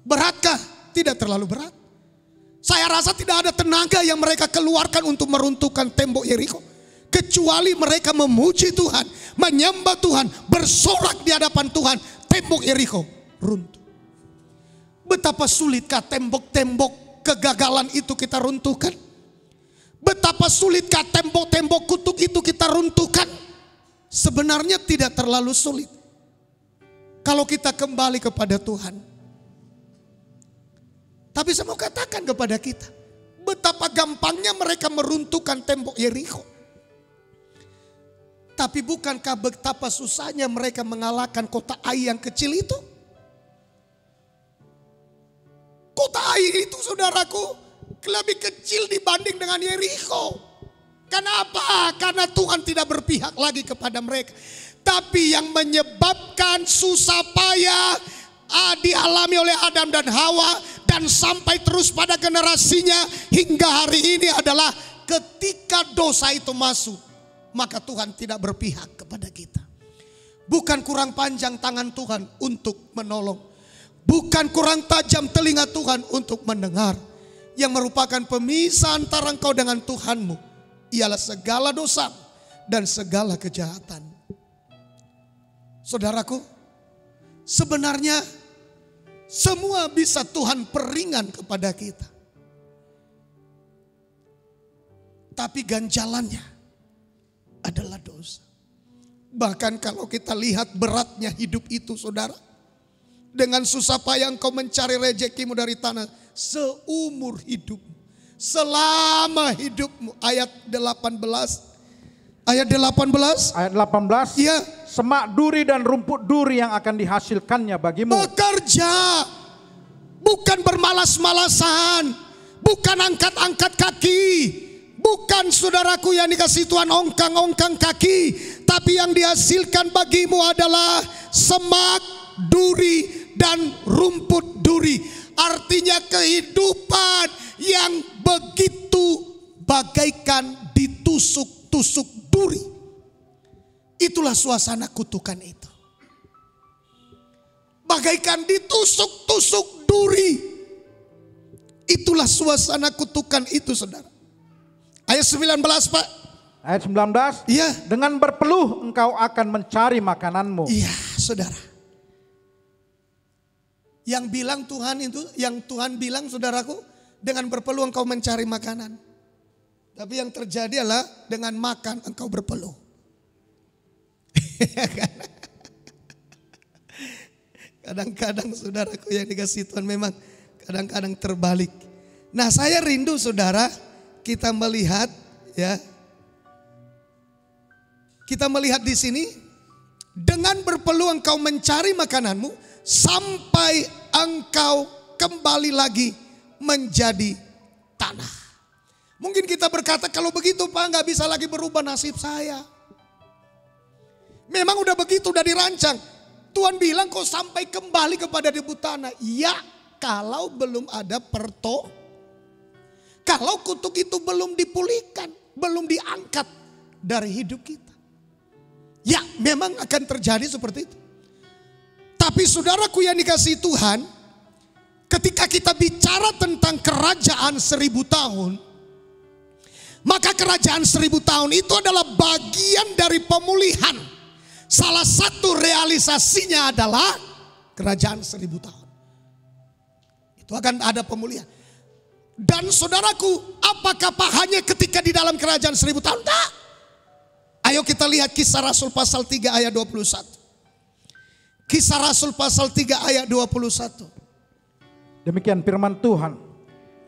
Beratkah? Tidak terlalu berat. Saya rasa tidak ada tenaga yang mereka keluarkan untuk meruntuhkan tembok Yerikho. Kecuali mereka memuji Tuhan, menyembah Tuhan, bersorak di hadapan Tuhan. Tembok Yerikho runtuh. Betapa sulitkah tembok-tembok kegagalan itu kita runtuhkan? Betapa sulitkah tembok-tembok kutuk itu kita runtuhkan? Sebenarnya tidak terlalu sulit. Kalau kita kembali kepada Tuhan. Tapi saya mau katakan kepada kita, betapa gampangnya mereka meruntuhkan tembok Yerikho. Tapi bukankah betapa susahnya mereka mengalahkan kota Ai yang kecil itu? Kota Ai itu, saudaraku, lebih kecil dibanding dengan Yerikho. Kenapa? Karena Tuhan tidak berpihak lagi kepada mereka. Tapi yang menyebabkan susah payah dialami oleh Adam dan Hawa dan sampai terus pada generasinya hingga hari ini adalah ketika dosa itu masuk, maka Tuhan tidak berpihak kepada kita. Bukan kurang panjang tangan Tuhan untuk menolong, bukan kurang tajam telinga Tuhan untuk mendengar. Yang merupakan pemisah antara engkau dengan Tuhanmu ialah segala dosa dan segala kejahatan. Saudaraku, sebenarnya semua bisa Tuhan peringan kepada kita. Tapi ganjalannya adalah dosa. Bahkan kalau kita lihat beratnya hidup itu, saudara, dengan susah payah engkau mencari rezekimu dari tanah seumur hidupmu, selama hidupmu. Ayat 18. Ayat 18. Ayat 18. Ya. Semak duri dan rumput duri yang akan dihasilkannya bagimu. Bekerja, bukan bermalas-malasan, bukan angkat-angkat kaki, bukan saudaraku yang dikasih Tuhan ongkang-ongkang kaki, tapi yang dihasilkan bagimu adalah semak duri dan rumput duri. Artinya kehidupan yang begitu bagaikan ditusuk-tusuk duri. Itulah suasana kutukan itu. Bagaikan ditusuk-tusuk duri. Itulah suasana kutukan itu, saudara. Ayat 19, Pak. Ayat 19. Iya. Dengan berpeluh engkau akan mencari makananmu. Iya, saudara. Yang bilang Tuhan itu, yang Tuhan bilang, saudaraku, dengan berpeluh engkau mencari makanan. Tapi yang terjadi adalah dengan makan engkau berpeluh. Kadang-kadang saudaraku yang dikasih Tuhan memang kadang-kadang terbalik. Nah, saya rindu saudara kita melihat, ya. Kita melihat di sini, dengan berpeluh engkau mencari makananmu sampai engkau kembali lagi menjadi tanah. Mungkin kita berkata, kalau begitu Pak, nggak bisa lagi berubah nasib saya. Memang udah begitu, udah dirancang. Tuhan bilang kok sampai kembali kepada debu tanah. Ya, kalau belum ada kalau kutuk itu belum dipulihkan, belum diangkat dari hidup kita. Ya, memang akan terjadi seperti itu. Tapi saudaraku yang dikasihi Tuhan, ketika kita bicara tentang kerajaan 1000 tahun, maka kerajaan 1000 tahun itu adalah bagian dari pemulihan. Salah satu realisasinya adalah kerajaan 1000 tahun. Itu akan ada pemulihan. Dan saudaraku, apakah hanya ketika di dalam kerajaan 1000 tahun? Tak. Ayo kita lihat Kisah Rasul pasal 3 ayat 21. Kisah Rasul pasal 3 ayat 21. Demikian firman Tuhan.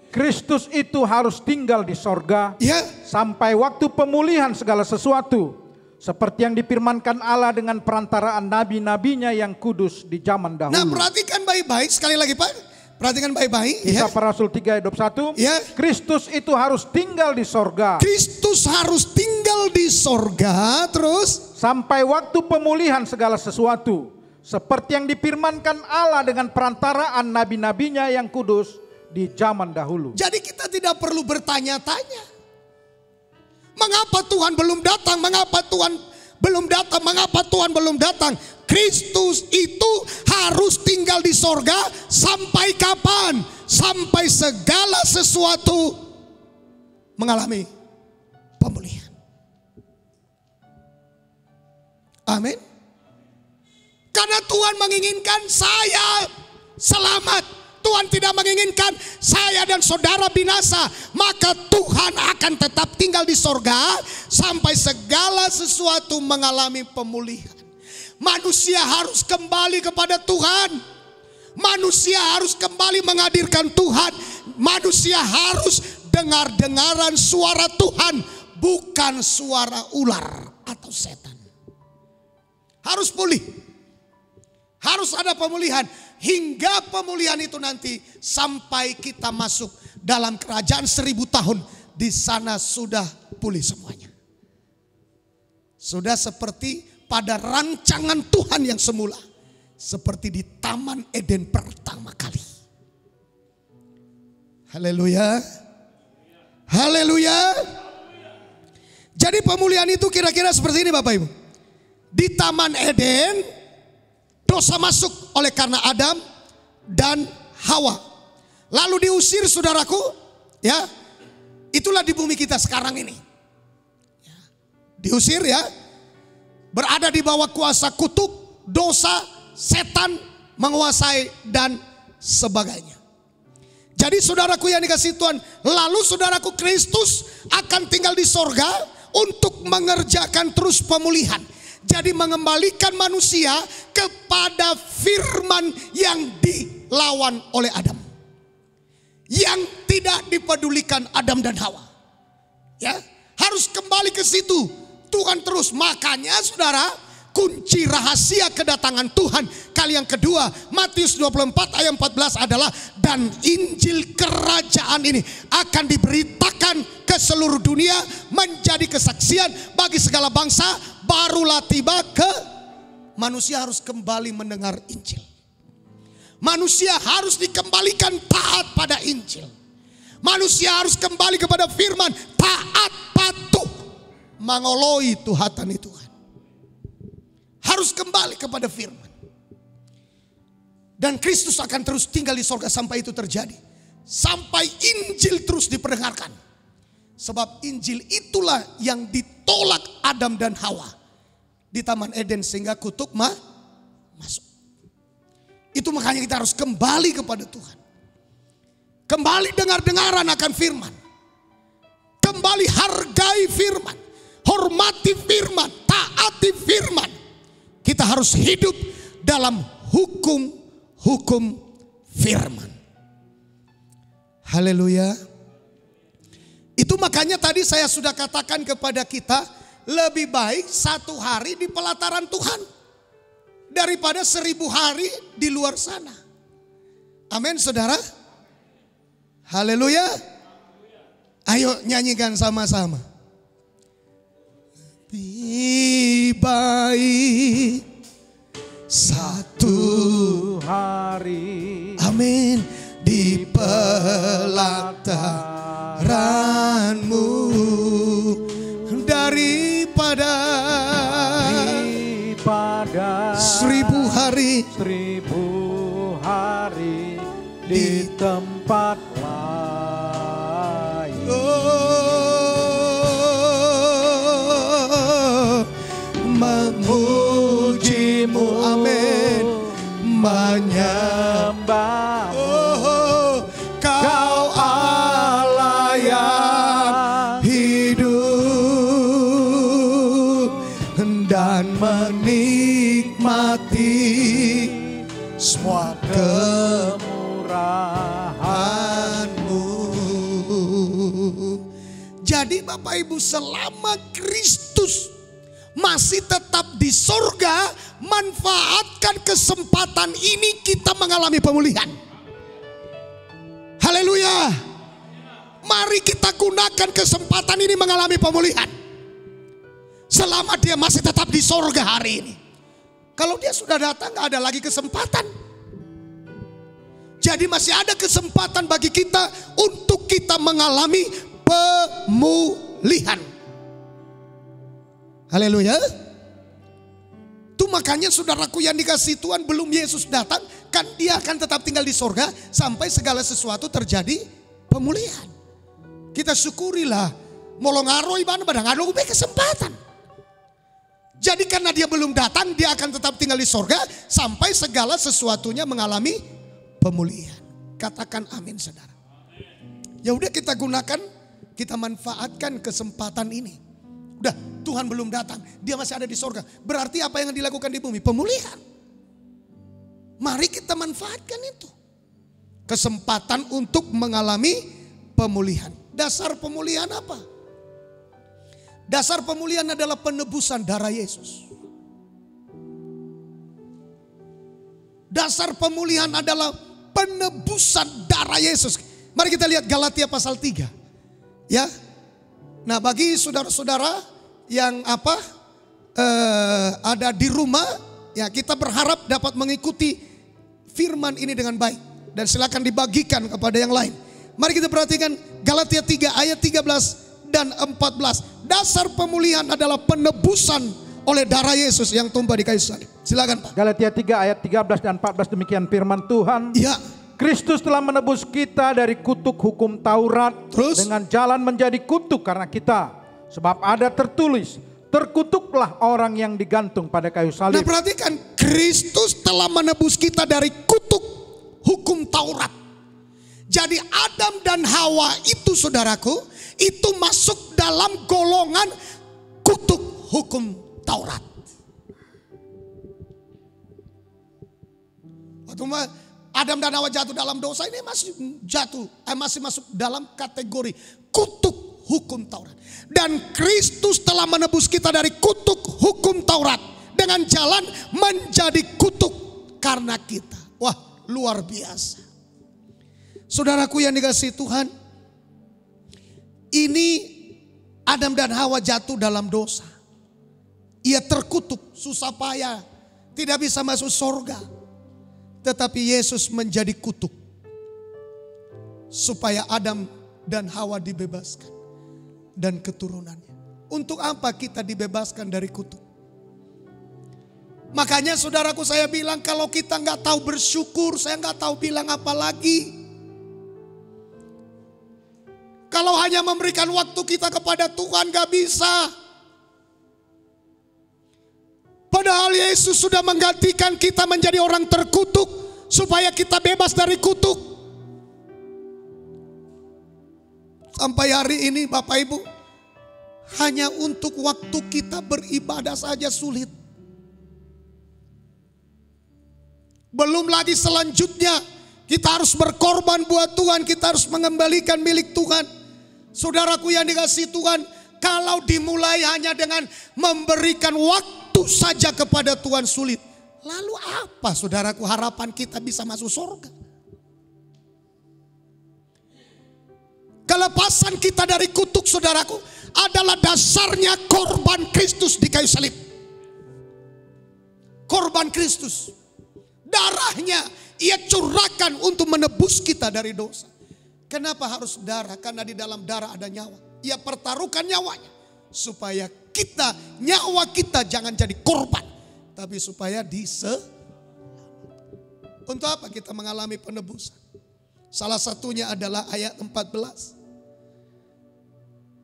Kristus itu harus tinggal di sorga, ya, sampai waktu pemulihan segala sesuatu. Seperti yang difirmankan Allah dengan perantaraan nabi-nabinya yang kudus di zaman dahulu. Nah, perhatikan baik-baik sekali lagi Pak. Perhatikan baik-baik. Kisah Ya. Para Rasul 3 ayat 21. Ya. Kristus itu harus tinggal di sorga. Kristus harus tinggal di sorga terus. Sampai waktu pemulihan segala sesuatu. Seperti yang difirmankan Allah dengan perantaraan nabi-nabinya yang kudus di zaman dahulu. Jadi kita tidak perlu bertanya-tanya. Mengapa Tuhan belum datang? Mengapa Tuhan belum datang? Mengapa Tuhan belum datang? Kristus itu harus tinggal di sorga sampai kapan? Sampai segala sesuatu mengalami pemulihan. Amin. Karena Tuhan menginginkan saya selamat. Tuhan tidak menginginkan saya dan saudara binasa. Maka Tuhan akan tetap tinggal di sorga sampai segala sesuatu mengalami pemulihan. Manusia harus kembali kepada Tuhan. Manusia harus kembali menghadirkan Tuhan. Manusia harus dengar-dengaran suara Tuhan, bukan suara ular atau setan. Harus pulih. Harus ada pemulihan. Hingga pemulihan itu nanti sampai kita masuk dalam kerajaan 1000 tahun. Di sana sudah pulih semuanya. Sudah seperti pada rancangan Tuhan yang semula. Seperti di Taman Eden pertama kali. Haleluya. Haleluya. Jadi pemulihan itu kira-kira seperti ini Bapak Ibu. Di Taman Eden dosa masuk oleh karena Adam dan Hawa. Lalu diusir saudaraku, ya. Itulah di bumi kita sekarang ini. Ya. Diusir ya. Berada di bawah kuasa kutuk, dosa, setan menguasai dan sebagainya. Jadi saudaraku yang dikasihi Tuhan, lalu saudaraku Kristus akan tinggal di sorga untuk mengerjakan terus pemulihan. Jadi mengembalikan manusia kepada firman yang dilawan oleh Adam. Yang tidak dipedulikan Adam dan Hawa. Ya, harus kembali ke situ. Tuhan terus, makanya saudara, kunci rahasia kedatangan Tuhan kali yang kedua Matius 24 ayat 14 adalah dan Injil kerajaan ini akan diberitakan ke seluruh dunia menjadi kesaksian bagi segala bangsa, barulah tiba ke manusia harus kembali mendengar Injil. Manusia harus dikembalikan taat pada Injil. Manusia harus kembali kepada firman, taat patuh mangoloi Tuhatan Tuhan. Harus kembali kepada firman. Dan Kristus akan terus tinggal di sorga sampai itu terjadi. Sampai Injil terus diperdengarkan. Sebab Injil itulah yang ditolak Adam dan Hawa di Taman Eden sehingga kutuk masuk. Itu makanya kita harus kembali kepada Tuhan. Kembali dengar-dengaran akan firman. Kembali hargai firman. Hormati firman. Taati firman. Kita harus hidup dalam hukum firman. Haleluya. Itu makanya tadi saya sudah katakan kepada kita, lebih baik 1 hari di pelataran Tuhan daripada 1000 hari di luar sana. Amin saudara. Haleluya. Ayo nyanyikan sama-sama. Lebih baik 1 hari, amin, di pelataranmu daripada 1000 hari di tempat lain. Memujimu, amin, menyembahmu, kau Allah yang hidup dan menikmati semua kemurahan-Mu. Jadi Bapak Ibu, selama Kristus masih tetap di sorga, manfaatkan kesempatan ini kita mengalami pemulihan. Haleluya. Mari kita gunakan kesempatan ini mengalami pemulihan. Selama dia masih tetap di sorga hari ini. Kalau dia sudah datang gak ada lagi kesempatan. Jadi masih ada kesempatan bagi kita untuk kita mengalami pemulihan. Haleluya. Itu makanya saudaraku yang dikasihi Tuhan, belum Yesus datang kan dia akan tetap tinggal di sorga sampai segala sesuatu terjadi pemulihan. Kita syukurilah. Molongaro ibana badang ada kesempatan. Jadi karena dia belum datang, dia akan tetap tinggal di sorga sampai segala sesuatunya mengalami pemulihan. Katakan amin saudara. Ya udah kita gunakan, kita manfaatkan kesempatan ini. Udah, Tuhan belum datang, dia masih ada di sorga. Berarti apa yang dilakukan di bumi? Pemulihan. Mari kita manfaatkan itu. Kesempatan untuk mengalami pemulihan. Dasar pemulihan apa? Dasar pemulihan adalah penebusan darah Yesus. Dasar pemulihan adalah penebusan darah Yesus. Mari kita lihat Galatia pasal 3. Ya. Nah, bagi saudara-saudara yang ada di rumah, ya kita berharap dapat mengikuti firman ini dengan baik dan silakan dibagikan kepada yang lain. Mari kita perhatikan Galatia 3 ayat 13 dan 14. Dasar pemulihan adalah penebusan oleh darah Yesus yang tumpah di kayu salib. Silakan Pak. Galatia 3 ayat 13 dan 14 demikian firman Tuhan. Ya. Kristus telah menebus kita dari kutuk hukum Taurat. Terus? Dengan jalan menjadi kutuk karena kita. Sebab ada tertulis, terkutuklah orang yang digantung pada kayu salib. Nah perhatikan, Kristus telah menebus kita dari kutuk hukum Taurat. Jadi Adam dan Hawa itu saudaraku, itu masuk dalam golongan kutuk hukum Taurat. Waktu Adam dan Hawa jatuh dalam dosa, ini masih masuk dalam kategori kutuk hukum Taurat. Dan Kristus telah menebus kita dari kutuk hukum Taurat dengan jalan menjadi kutuk karena kita. Wah, luar biasa. Saudaraku yang dikasihi Tuhan, ini Adam dan Hawa jatuh dalam dosa. Ia terkutuk, susah payah, tidak bisa masuk surga. Tetapi Yesus menjadi kutuk supaya Adam dan Hawa dibebaskan dan keturunannya. Untuk apa kita dibebaskan dari kutuk? Makanya saudaraku saya bilang, kalau kita nggak tahu bersyukur, saya nggak tahu bilang apa lagi. Kalau hanya memberikan waktu kita kepada Tuhan nggak bisa. Padahal Yesus sudah menggantikan kita menjadi orang terkutuk supaya kita bebas dari kutuk. Sampai hari ini Bapak Ibu, hanya untuk waktu kita beribadah saja sulit. Belum lagi selanjutnya kita harus berkorban buat Tuhan, kita harus mengembalikan milik Tuhan. Saudaraku yang dikasihi Tuhan, kalau dimulai hanya dengan memberikan waktu saja kepada Tuhan sulit, lalu apa saudaraku harapan kita bisa masuk surga? Kelepasan kita dari kutuk saudaraku adalah dasarnya korban Kristus di kayu salib. Korban Kristus, darahnya ia curahkan untuk menebus kita dari dosa. Kenapa harus darah? Karena di dalam darah ada nyawa. Ia pertaruhkan nyawanya supaya kita, nyawa kita jangan jadi korban, tapi supaya Untuk apa kita mengalami penebusan? Salah satunya adalah ayat 14.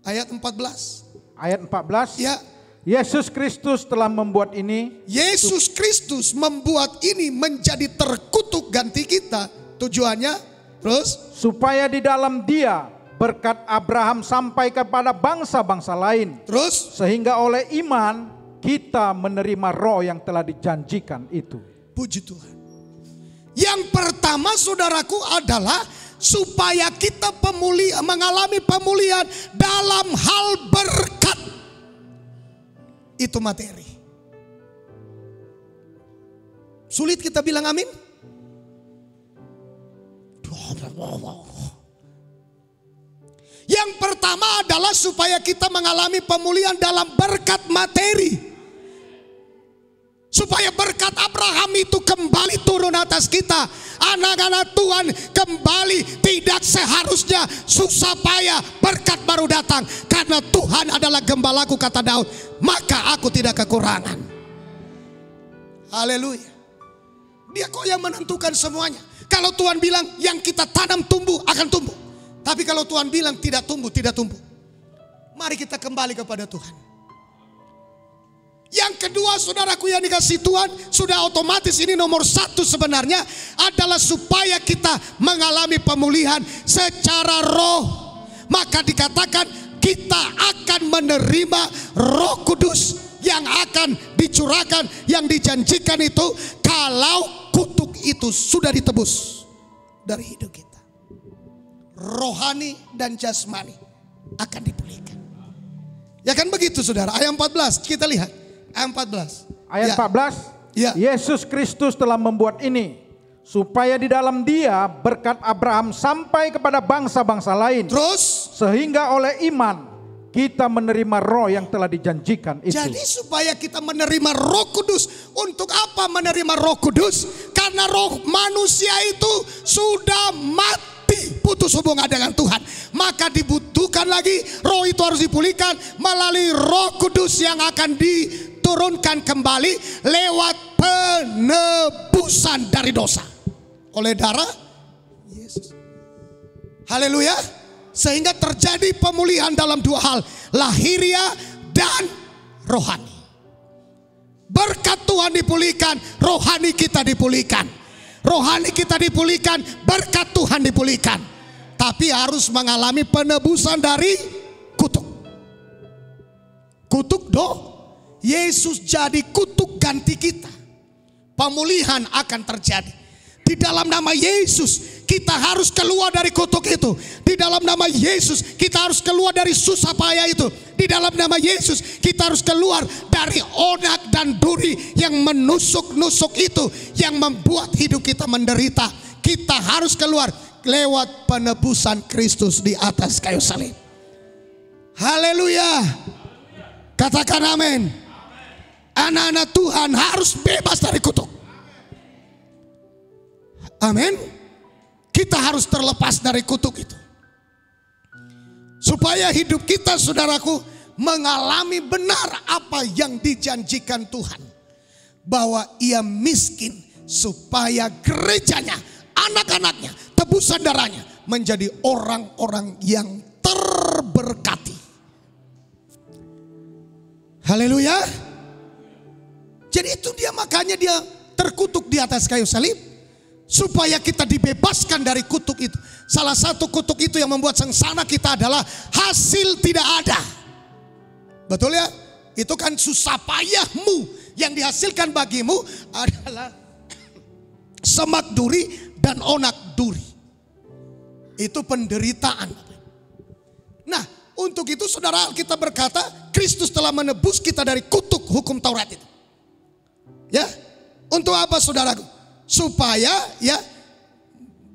Ayat 14. Ayat 14. Ya. Yesus Kristus telah membuat ini. Yesus Kristus membuat ini menjadi terkutuk ganti kita. Tujuannya terus supaya di dalam Dia berkat Abraham sampai kepada bangsa-bangsa lain. Terus sehingga oleh iman kita menerima roh yang telah dijanjikan itu. Puji Tuhan. Yang pertama saudaraku adalah supaya kita mengalami pemulihan dalam hal berkat. Itu materi. Sulit kita bilang amin? Yang pertama adalah supaya kita mengalami pemulihan dalam berkat materi. Supaya berkat Abraham itu kembali turun atas kita. Anak-anak Tuhan kembali, tidak seharusnya susah payah, berkat baru datang. Karena Tuhan adalah gembalaku, kata Daud, maka aku tidak kekurangan. Haleluya. Dia kok yang menentukan semuanya. Kalau Tuhan bilang yang kita tanam tumbuh akan tumbuh. Tapi kalau Tuhan bilang tidak tumbuh, tidak tumbuh. Mari kita kembali kepada Tuhan. Yang kedua saudaraku yang dikasihi Tuhan, sudah otomatis ini nomor satu sebenarnya adalah supaya kita mengalami pemulihan secara roh. Maka dikatakan kita akan menerima Roh Kudus yang akan dicurahkan, yang dijanjikan itu kalau kutuk itu sudah ditebus dari hidup kita. Rohani dan jasmani akan dipulihkan. Ya kan begitu saudara. Ayat 14 kita lihat. Ayat 14. Ayat 14. Ya. Yesus Kristus telah membuat ini supaya di dalam Dia berkat Abraham sampai kepada bangsa-bangsa lain. Terus sehingga oleh iman kita menerima roh yang telah dijanjikan itu. Jadi supaya kita menerima Roh Kudus. Untuk apa menerima Roh Kudus? Karena roh manusia itu sudah mati. mati, putus hubungan dengan Tuhan. Maka dibutuhkan lagi roh itu harus dipulihkan melalui Roh Kudus yang akan diturunkan kembali lewat penebusan dari dosa oleh darah Yesus. Haleluya. Sehingga terjadi pemulihan dalam dua hal, lahiriah dan rohani. Berkat Tuhan dipulihkan, rohani kita dipulihkan. Rohani kita dipulihkan, berkat Tuhan dipulihkan. Tapi harus mengalami penebusan dari kutuk. Kutuk Yesus jadi kutuk ganti kita. Pemulihan akan terjadi. Di dalam nama Yesus kita harus keluar dari kutuk itu. Di dalam nama Yesus kita harus keluar dari susah payah itu. Di dalam nama Yesus kita harus keluar dari onak dan duri yang menusuk-nusuk itu, yang membuat hidup kita menderita. Kita harus keluar lewat penebusan Kristus di atas kayu salib. Haleluya. Katakan amin. Anak-anak Tuhan harus bebas dari kutuk. Amin. Kita harus terlepas dari kutuk itu. Supaya hidup kita, saudaraku, mengalami benar apa yang dijanjikan Tuhan. Bahwa ia miskin supaya gerejanya, anak-anaknya, tebusan darahnya menjadi orang-orang yang terberkati. Haleluya. Jadi itu dia, makanya dia terkutuk di atas kayu salib. Supaya kita dibebaskan dari kutuk itu. Salah satu kutuk itu yang membuat sengsara kita adalah hasil tidak ada. Betul ya? Itu kan susah payahmu yang dihasilkan bagimu adalah semak duri dan onak duri. Itu penderitaan. Nah, untuk itu saudara, kita berkata Kristus telah menebus kita dari kutuk hukum Taurat itu. Ya, untuk apa saudaraku? Supaya ya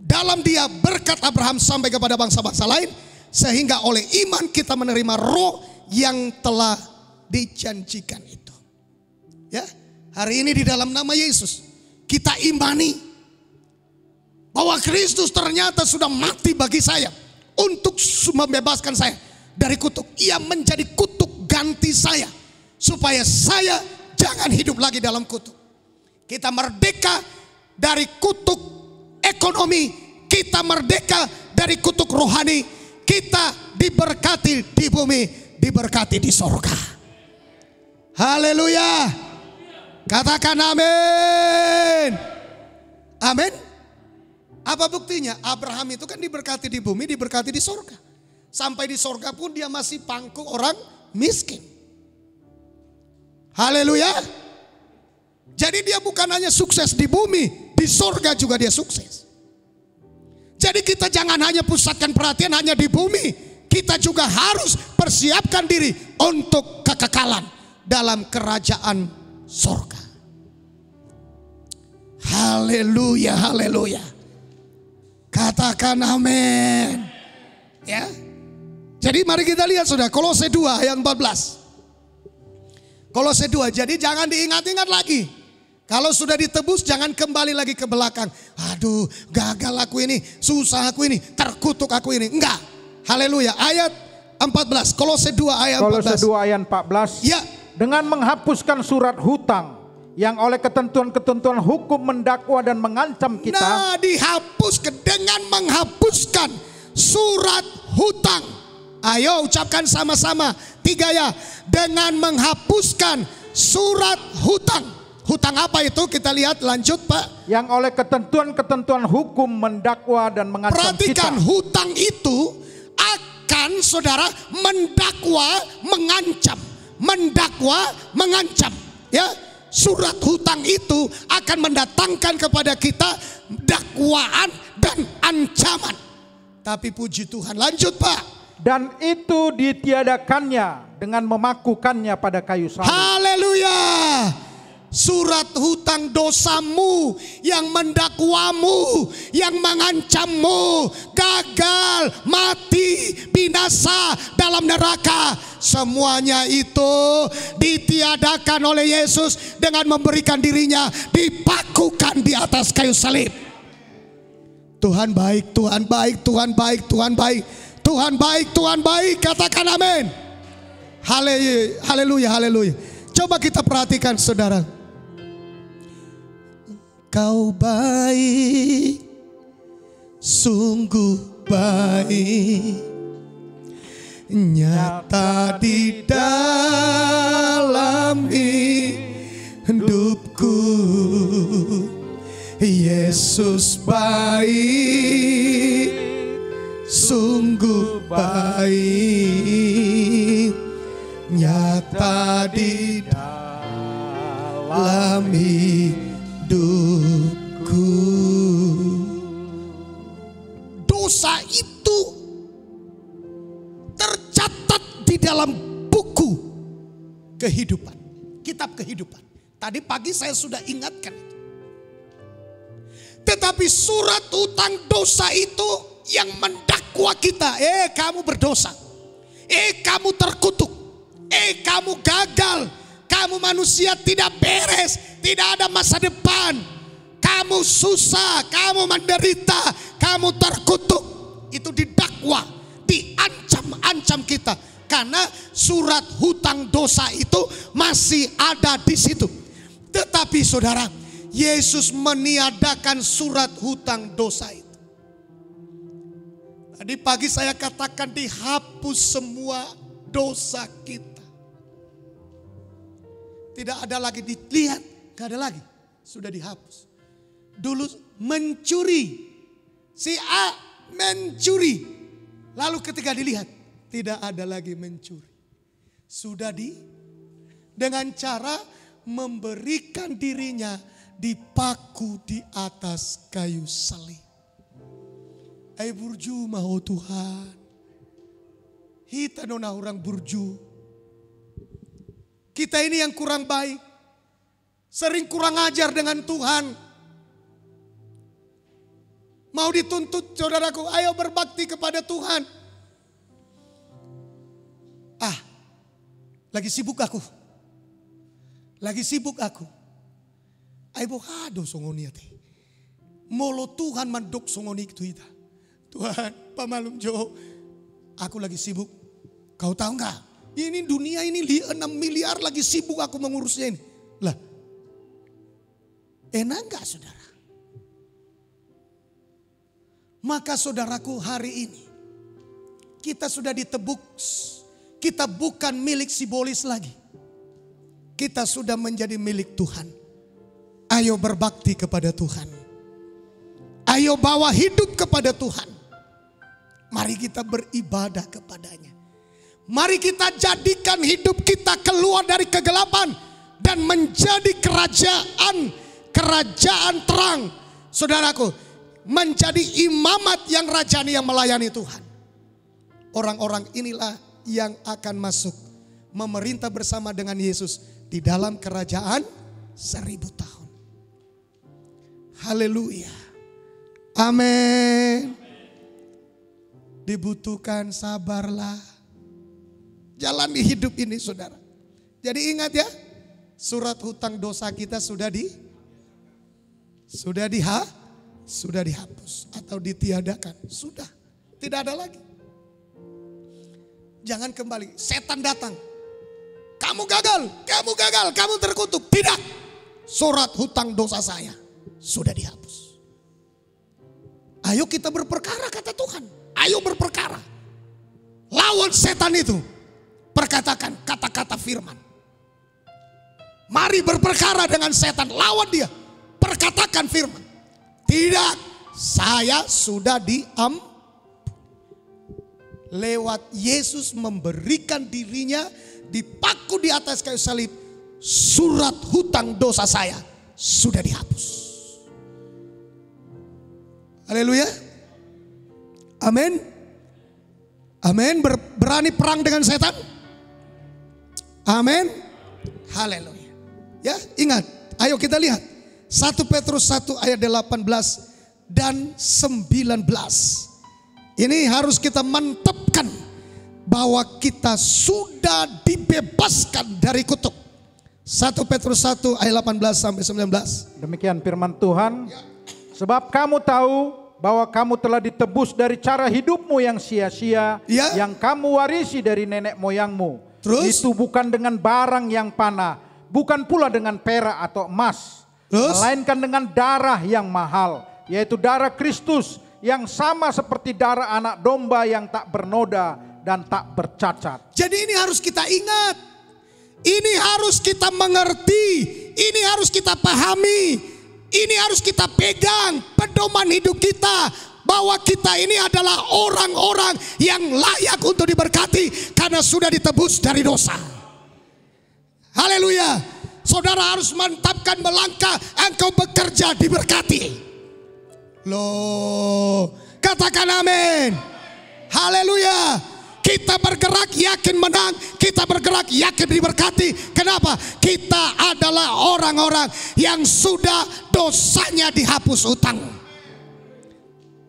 dalam dia berkat Abraham sampai kepada bangsa-bangsa lain, sehingga oleh iman kita menerima roh yang telah dijanjikan itu. Ya, hari ini di dalam nama Yesus kita imani bahwa Kristus ternyata sudah mati bagi saya untuk membebaskan saya dari kutuk. Ia menjadi kutuk ganti saya supaya saya jangan hidup lagi dalam kutuk. Kita merdeka dari kutuk ekonomi, kita merdeka dari kutuk rohani, kita diberkati di bumi, diberkati di sorga. Haleluya. Katakan amin. Amin. Apa buktinya? Abraham itu kan diberkati di bumi, diberkati di sorga. Sampai di sorga pun dia masih pangku orang miskin. Haleluya. Jadi dia bukan hanya sukses di bumi, di sorga juga dia sukses. Jadi kita jangan hanya pusatkan perhatian hanya di bumi. Kita juga harus persiapkan diri untuk kekekalan dalam kerajaan sorga. Haleluya, haleluya. Katakan amin. Ya. Jadi mari kita lihat sudah Kolose 2 ayat 14. Kolose 2, jadi jangan diingat-ingat lagi. Kalau sudah ditebus jangan kembali lagi ke belakang. Aduh, gagal aku ini, susah aku ini, terkutuk aku ini. Enggak. Haleluya. Ayat 14. Kolose 2 ayat 14. Kolose 2 ayat 14. Ya. Dengan menghapuskan surat hutang yang oleh ketentuan-ketentuan hukum mendakwa dan mengancam kita. Nah, dihapuskan dengan menghapuskan surat hutang. Ayo ucapkan sama-sama. 3 ya. Dengan menghapuskan surat hutang. Hutang apa itu? Kita lihat lanjut Pak. Yang oleh ketentuan-ketentuan hukum mendakwa dan mengancam Perhatikan, kita. hutang itu akan saudara mendakwa, mengancam. Mendakwa, mengancam. Ya, surat hutang itu akan mendatangkan kepada kita dakwaan dan ancaman. Tapi puji Tuhan, lanjut Pak. Dan itu ditiadakannya dengan memakukannya pada kayu salib. Haleluya. Surat hutang dosamu yang mendakwamu, yang mengancammu, gagal, mati, binasa dalam neraka. Semuanya itu ditiadakan oleh Yesus dengan memberikan dirinya dipakukan di atas kayu salib. Tuhan baik, Tuhan baik, Tuhan baik, Tuhan baik. Tuhan baik, Tuhan baik. Katakan amin. Haleluya, haleluya. Coba kita perhatikan saudara. Kau baik, sungguh baik, nyata di dalam hidupku. Yesus baik, sungguh baik, nyata di dalam hidupku. Dosa itu tercatat di dalam buku kehidupan, kitab kehidupan. Tadi pagi saya sudah ingatkan itu. Tetapi surat hutang dosa itu yang mendakwa kita. Kamu berdosa. Kamu terkutuk. Kamu gagal. Kamu manusia tidak beres. Tidak ada masa depan. Kamu susah. Kamu menderita. Kamu terkutuk. Itu didakwa. Diancam-ancam kita. Karena surat hutang dosa itu masih ada di situ. Tetapi saudara, Yesus meniadakan surat hutang dosa itu. Tadi pagi saya katakan dihapus semua dosa kita. Tidak ada lagi dilihat, gak ada lagi. Sudah dihapus. Dulu mencuri, si A mencuri. Lalu ketika dilihat, tidak ada lagi mencuri. Sudah dengan cara memberikan dirinya dipaku di atas kayu salib. Burju mau Tuhan. Kita nona orang burju. Kita ini yang kurang baik. Sering kurang ajar dengan Tuhan. Mau dituntut saudaraku, ayo berbakti kepada Tuhan. Lagi sibuk aku. Lagi sibuk aku. Ayo hado songoni ate. Molo Tuhan mandok songoni itu ita. Tuhan, pamalum Jo, aku lagi sibuk. Kau tahu nggak? Ini dunia ini 6 miliar lagi sibuk aku mengurusnya ini. Lah, enak nggak saudara? Maka saudaraku hari ini kita sudah ditebus. Kita bukan milik simbolis lagi. Kita sudah menjadi milik Tuhan. Ayo berbakti kepada Tuhan. Ayo bawa hidup kepada Tuhan. Mari kita beribadah kepadanya. Mari kita jadikan hidup kita keluar dari kegelapan dan menjadi kerajaan terang. Saudaraku, menjadi imamat yang rajani yang melayani Tuhan. Orang-orang inilah yang akan masuk memerintah bersama dengan Yesus di dalam kerajaan 1000 tahun. Haleluya. Amin. Dibutuhkan sabarlah. Jalani hidup ini saudara. Jadi ingat ya, surat hutang dosa kita sudah dihapus atau ditiadakan. Sudah, tidak ada lagi. Jangan kembali, setan datang. Kamu gagal, kamu terkutuk. Tidak, surat hutang dosa saya sudah dihapus. Ayo kita berperkara kata Tuhan. Ayo berperkara. Lawan setan itu. Perkatakan kata-kata firman. Mari berperkara dengan setan. Lawan dia. Perkatakan firman. Tidak, saya sudah diampuni. Lewat Yesus memberikan dirinya dipaku di atas kayu salib. Surat hutang dosa saya sudah dihapus. Haleluya. Amin. Amin. Berani perang dengan setan. Amin. Haleluya. Ya, ingat. Ayo kita lihat. 1 Petrus 1 ayat 18 dan 19. Ini harus kita mantapkan bahwa kita sudah dibebaskan dari kutuk. 1 Petrus 1 ayat 18 sampai 19. Demikian firman Tuhan. Sebab kamu tahu bahwa kamu telah ditebus dari cara hidupmu yang sia-sia, Ya. yang kamu warisi dari nenek moyangmu. Terus? Itu bukan dengan barang yang panah, bukan pula dengan perak atau emas, Terus? melainkan dengan darah yang mahal, yaitu darah Kristus yang sama seperti darah anak domba yang tak bernoda dan tak bercacat. Jadi ini harus kita ingat. Ini harus kita mengerti. Ini harus kita pahami. Ini harus kita pegang pedoman hidup kita. Bahwa kita ini adalah orang-orang yang layak untuk diberkati. Karena sudah ditebus dari dosa. Haleluya. Saudara harus mantapkan melangkah. Engkau bekerja diberkati. Loh, katakan amin. Haleluya. Kita bergerak yakin menang, kita bergerak yakin diberkati. Kenapa? Kita adalah orang-orang yang sudah dosanya dihapus utang.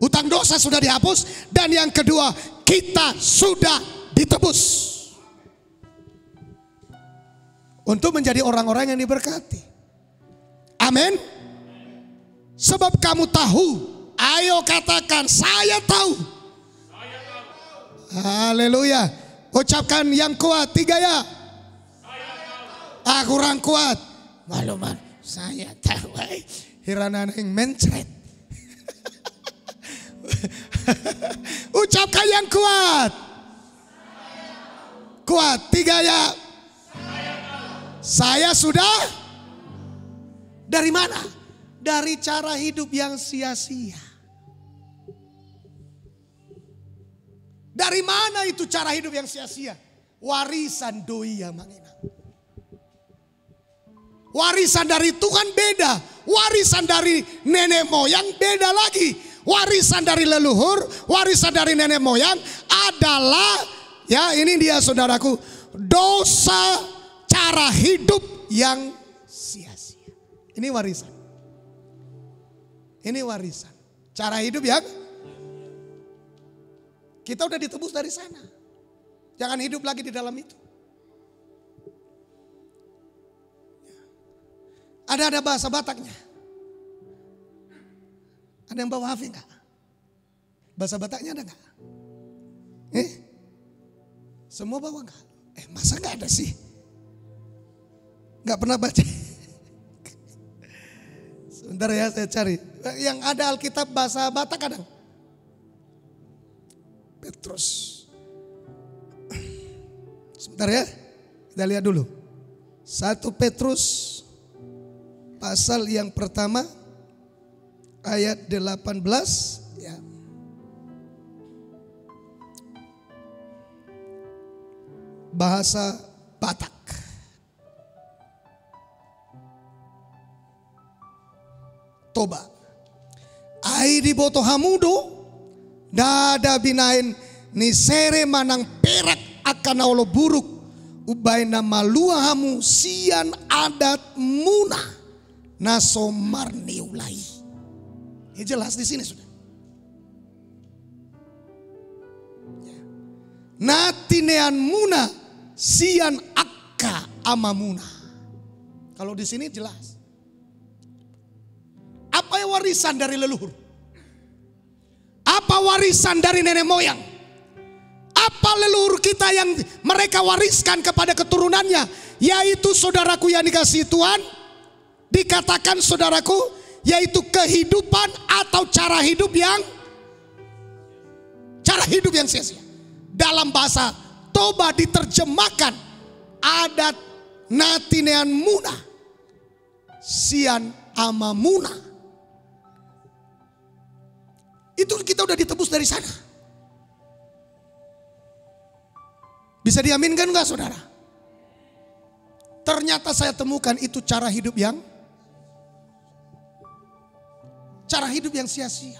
Utang dosa sudah dihapus. Dan yang kedua, kita sudah ditebus. Untuk menjadi orang-orang yang diberkati. Amin. Sebab kamu tahu, ayo katakan saya tahu. Haleluya. Ucapkan yang kuat 3 ya. Kurang kuat. Maluman. Saya tahu. Hirana yang mencret. Ucapkan yang kuat. Kuat 3 ya. Saya sudah. Dari mana? Dari cara hidup yang sia-sia. Dari mana itu cara hidup yang sia-sia? Warisan doi yang mangina. Warisan dari Tuhan beda. Warisan dari nenek moyang beda lagi. Warisan dari leluhur, warisan dari nenek moyang adalah, ya ini dia saudaraku, dosa cara hidup yang sia-sia. Ini warisan. Ini warisan. Cara hidup yang kita udah ditebus dari sana. Jangan hidup lagi di dalam itu. Ada bahasa Bataknya. Ada yang bawa hafid enggak? Bahasa Bataknya ada enggak? Semua bawa enggak? Masa enggak ada sih? Enggak pernah baca. Sebentar ya saya cari. Yang ada Alkitab bahasa Batak ada? Petrus. Sebentar ya. Kita lihat dulu. 1 Petrus pasal yang pertama ayat 18 ya. Bahasa Batak. Toba. Ai di boto hamudo dada binain ni sere manang perak akan Allah buruk ubay na malua hamu sian adat muna naso marniulai. Ini jelas di sini sudah. Natinean muna sian akka amamuna. Kalau di sini jelas. Apa yang warisan dari leluhur? Apa warisan dari nenek moyang? Apa leluhur kita yang mereka wariskan kepada keturunannya? Yaitu saudaraku yang dikasihi Tuhan. Dikatakan saudaraku, yaitu kehidupan atau cara hidup yang sia-sia. Dalam bahasa Toba diterjemahkan adat natinean muna sian amamuna. Itu kita udah ditebus dari sana. Bisa diaminkan enggak saudara? Ternyata saya temukan itu cara hidup yang sia-sia.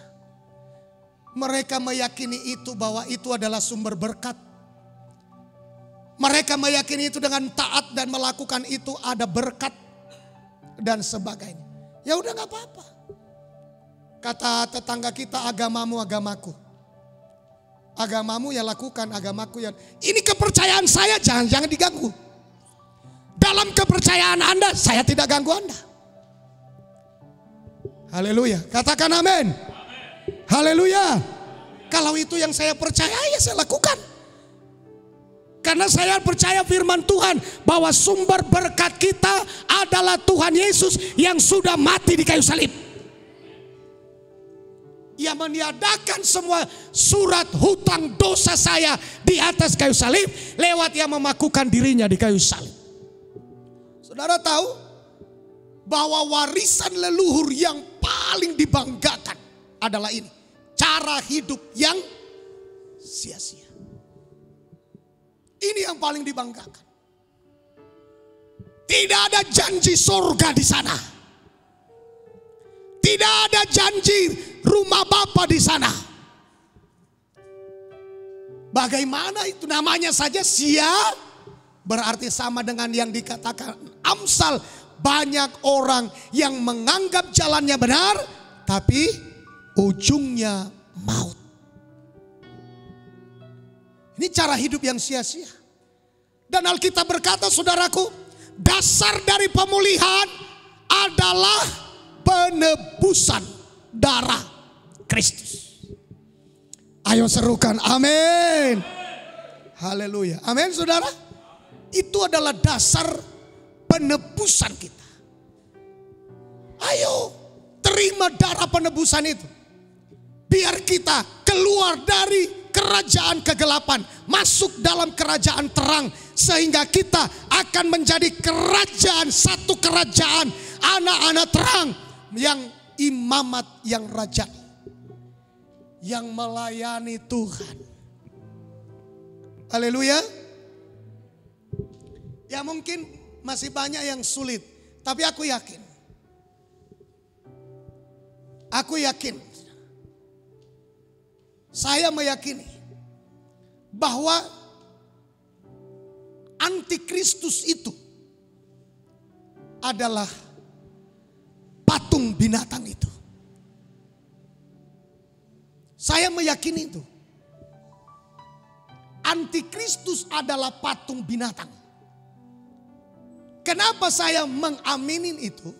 Mereka meyakini itu bahwa itu adalah sumber berkat. Mereka meyakini itu dengan taat dan melakukan itu ada berkat dan sebagainya. Ya udah nggak apa-apa. Kata tetangga kita, agamamu agamaku. Agamamu ya lakukan, agamaku ya. Ini kepercayaan saya, jangan diganggu. Dalam kepercayaan Anda, saya tidak ganggu Anda. Haleluya, katakan amin. Haleluya. Kalau itu yang saya percaya, ya saya lakukan. Karena saya percaya firman Tuhan bahwa sumber berkat kita adalah Tuhan Yesus yang sudah mati di kayu salib. Ia meniadakan semua surat hutang dosa saya di atas kayu salib lewat yang memakukan dirinya di kayu salib. Saudara tahu bahwa warisan leluhur yang paling dibanggakan adalah ini. Cara hidup yang sia-sia. Ini yang paling dibanggakan. Tidak ada janji surga di sana. Tidak ada janji rumah Bapa di sana. Bagaimana itu namanya saja sia, berarti sama dengan yang dikatakan Amsal. Banyak orang yang menganggap jalannya benar, tapi ujungnya maut. Ini cara hidup yang sia-sia. Dan Alkitab berkata, saudaraku, dasar dari pemulihan adalah penebusan darah Kristus. Ayo serukan amin. Haleluya. Amin saudara. Itu adalah dasar penebusan kita. Ayo terima darah penebusan itu. Biar kita keluar dari kerajaan kegelapan, masuk dalam kerajaan terang, sehingga kita akan menjadi kerajaan, satu kerajaan anak-anak terang yang imamat, yang raja, yang melayani Tuhan. Haleluya. Ya mungkin masih banyak yang sulit, tapi aku yakin. Saya meyakini bahwa antikristus itu adalah patung binatang itu. Saya meyakini itu. Antikristus adalah patung binatang. Kenapa saya mengaminin itu?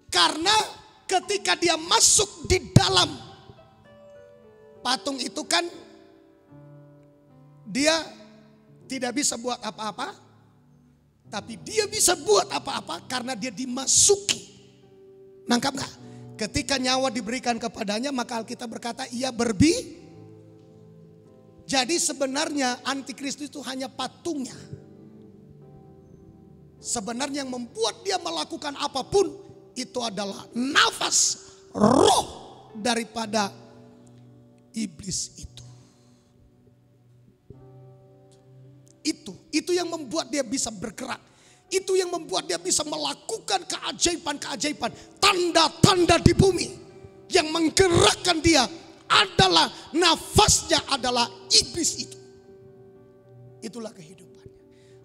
Karena ketika dia masuk di dalam patung itu kan dia tidak bisa buat apa-apa, tapi dia bisa buat apa-apa karena dia dimasuki. Nangkap gak? Ketika nyawa diberikan kepadanya, maka Alkitab berkata ia Jadi sebenarnya antikristus itu hanya patungnya. Sebenarnya yang membuat dia melakukan apapun itu adalah nafas roh daripada iblis itu. Itu yang membuat dia bisa bergerak. Itu yang membuat dia bisa melakukan keajaiban-keajaiban, tanda-tanda di bumi. Yang menggerakkan dia adalah nafasnya adalah iblis itu. Itulah kehidupannya.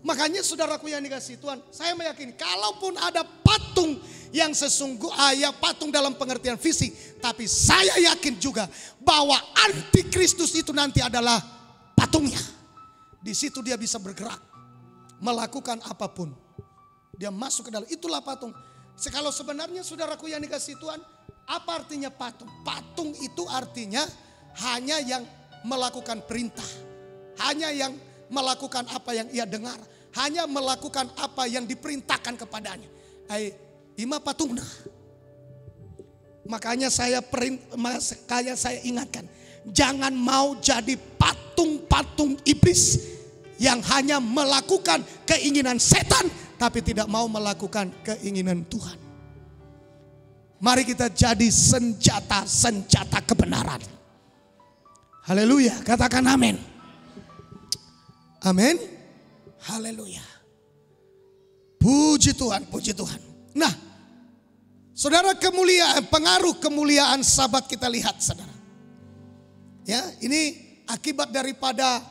Makanya saudaraku yang dikasihi Tuhan, saya meyakini kalaupun ada patung yang sesungguhnya patung dalam pengertian fisik, tapi saya yakin juga bahwa antikristus itu nanti adalah patungnya. Di situ dia bisa bergerak, melakukan apapun. Dia masuk ke dalam, itulah patung. Kalau sebenarnya saudaraku yang dikasihi Tuhan, apa artinya patung? Patung itu artinya hanya yang melakukan perintah, hanya yang melakukan apa yang ia dengar, hanya melakukan apa yang diperintahkan kepadanya. Ima patungna. Makanya saya ingatkan, jangan mau jadi patung-patung iblis yang hanya melakukan keinginan setan tapi tidak mau melakukan keinginan Tuhan. Mari kita jadi senjata-senjata kebenaran. Haleluya, katakan amin. Amin. Haleluya. Puji Tuhan, puji Tuhan. Nah, saudara, pengaruh kemuliaan Sabat kita lihat, saudara. Ya, ini akibat daripada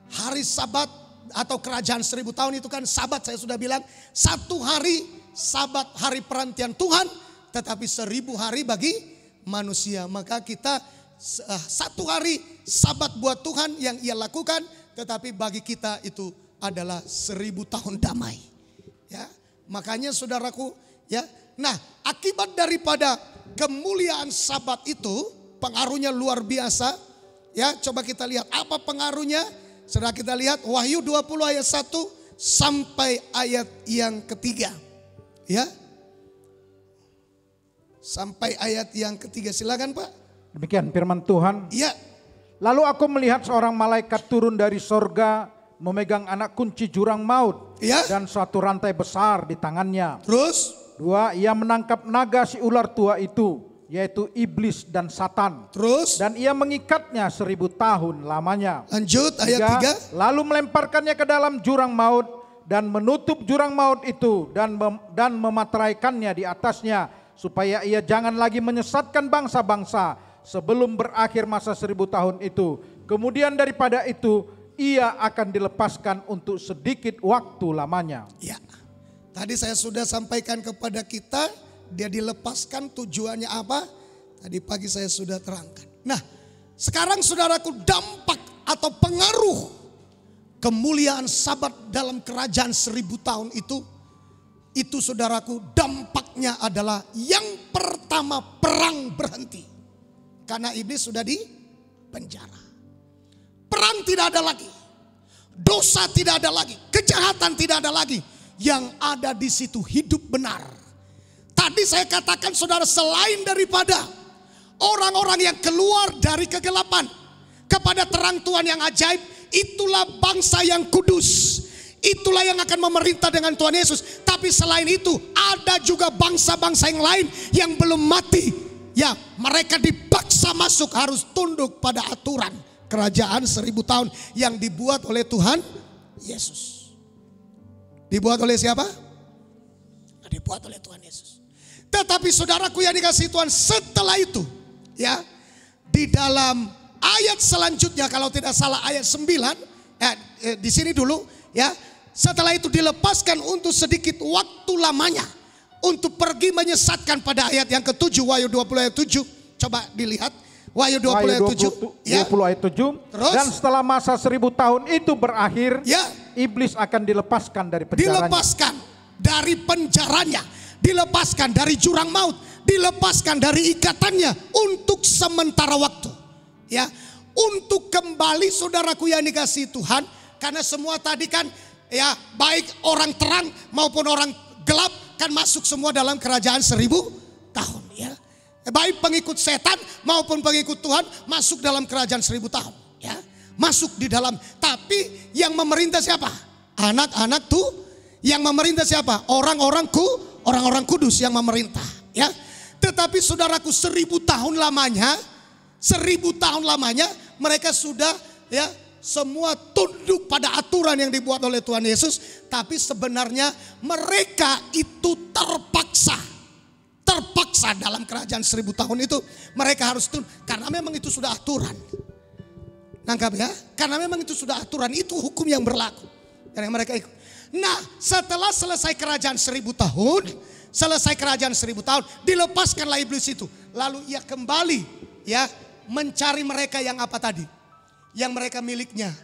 hari Sabat atau kerajaan 1000 tahun itu kan Sabat, saya sudah bilang, satu hari Sabat, hari perhentian Tuhan, tetapi 1000 hari bagi manusia. Maka kita satu hari Sabat buat Tuhan yang ia lakukan, tetapi bagi kita itu adalah 1000 tahun damai. Ya, makanya saudaraku, ya. Nah, akibat daripada kemuliaan Sabat itu, pengaruhnya luar biasa. Ya, coba kita lihat apa pengaruhnya. Saudara, kita lihat Wahyu 20 ayat 1 sampai ayat yang ketiga. Ya. Sampai ayat yang ketiga, silakan Pak. Demikian firman Tuhan. Iya. Lalu aku melihat seorang malaikat turun dari sorga, memegang anak kunci jurang maut, Ya. dan suatu rantai besar di tangannya. Terus, 2, ia menangkap naga si ular tua itu, yaitu iblis dan Satan. terus Dan ia mengikatnya 1000 tahun lamanya. lanjut ayat 3. Lalu melemparkannya ke dalam jurang maut dan menutup jurang maut itu dan memateraikannya di atasnya, supaya ia jangan lagi menyesatkan bangsa-bangsa sebelum berakhir masa 1000 tahun itu. Kemudian daripada itu ia akan dilepaskan untuk sedikit waktu lamanya. Ya. Tadi saya sudah sampaikan kepada kita, dia dilepaskan tujuannya apa? Tadi pagi saya sudah terangkan. Nah, sekarang saudaraku, dampak atau pengaruh kemuliaan Sabat dalam kerajaan 1000 tahun itu saudaraku, dampaknya adalah yang pertama, perang berhenti. Karena iblis sudah di penjara. Perang tidak ada lagi. Dosa tidak ada lagi. Kejahatan tidak ada lagi. Yang ada di situ hidup benar. Tadi saya katakan saudara, selain daripada orang-orang yang keluar dari kegelapan kepada terang Tuhan yang ajaib, itulah bangsa yang kudus. Itulah yang akan memerintah dengan Tuhan Yesus. Tapi selain itu ada juga bangsa-bangsa yang lain yang belum mati. Ya, mereka dipaksa masuk, harus tunduk pada aturan kerajaan 1000 tahun yang dibuat oleh Tuhan Yesus. Dibuat oleh siapa? Dibuat oleh Tuhan Yesus. Tetapi saudaraku yang dikasihi Tuhan, setelah itu ya, di dalam ayat selanjutnya, kalau tidak salah ayat 9, di sini dulu ya, setelah itu dilepaskan untuk sedikit waktu lamanya untuk pergi menyesatkan, pada ayat yang ke-7, Wahyu 20 ayat 7. Coba dilihat Wahyu 20 ayat 7. Ya. 20 ayat 7. Terus? Dan setelah masa 1000 tahun itu berakhir, Ya. iblis akan dilepaskan dari penjaranya. Dilepaskan dari penjaranya, dilepaskan dari jurang maut, dilepaskan dari ikatannya untuk sementara waktu. Ya, untuk kembali saudaraku yang dikasihi Tuhan, karena semua tadi kan ya, baik orang terang maupun orang gelap kan masuk semua dalam kerajaan 1000 tahun ya. Baik pengikut setan maupun pengikut Tuhan masuk dalam kerajaan 1000 tahun ya. Masuk di dalam, tapi yang memerintah siapa? Anak-anak tuh. Yang memerintah siapa? Orang-orang kudus yang memerintah ya. Tetapi saudaraku, 1000 tahun lamanya, 1000 tahun lamanya mereka sudah ya semua tunduk pada aturan yang dibuat oleh Tuhan Yesus. Tapi sebenarnya mereka itu terpaksa dalam kerajaan 1000 tahun itu mereka harus tunduk, karena memang itu sudah aturan. Nangkap ya? Karena memang itu sudah aturan, itu hukum yang berlaku dan yang mereka ikut. Nah, setelah selesai kerajaan 1000 tahun, dilepaskanlah iblis itu. Lalu ia kembali ya mencari mereka yang apa tadi? Yang mereka miliknya,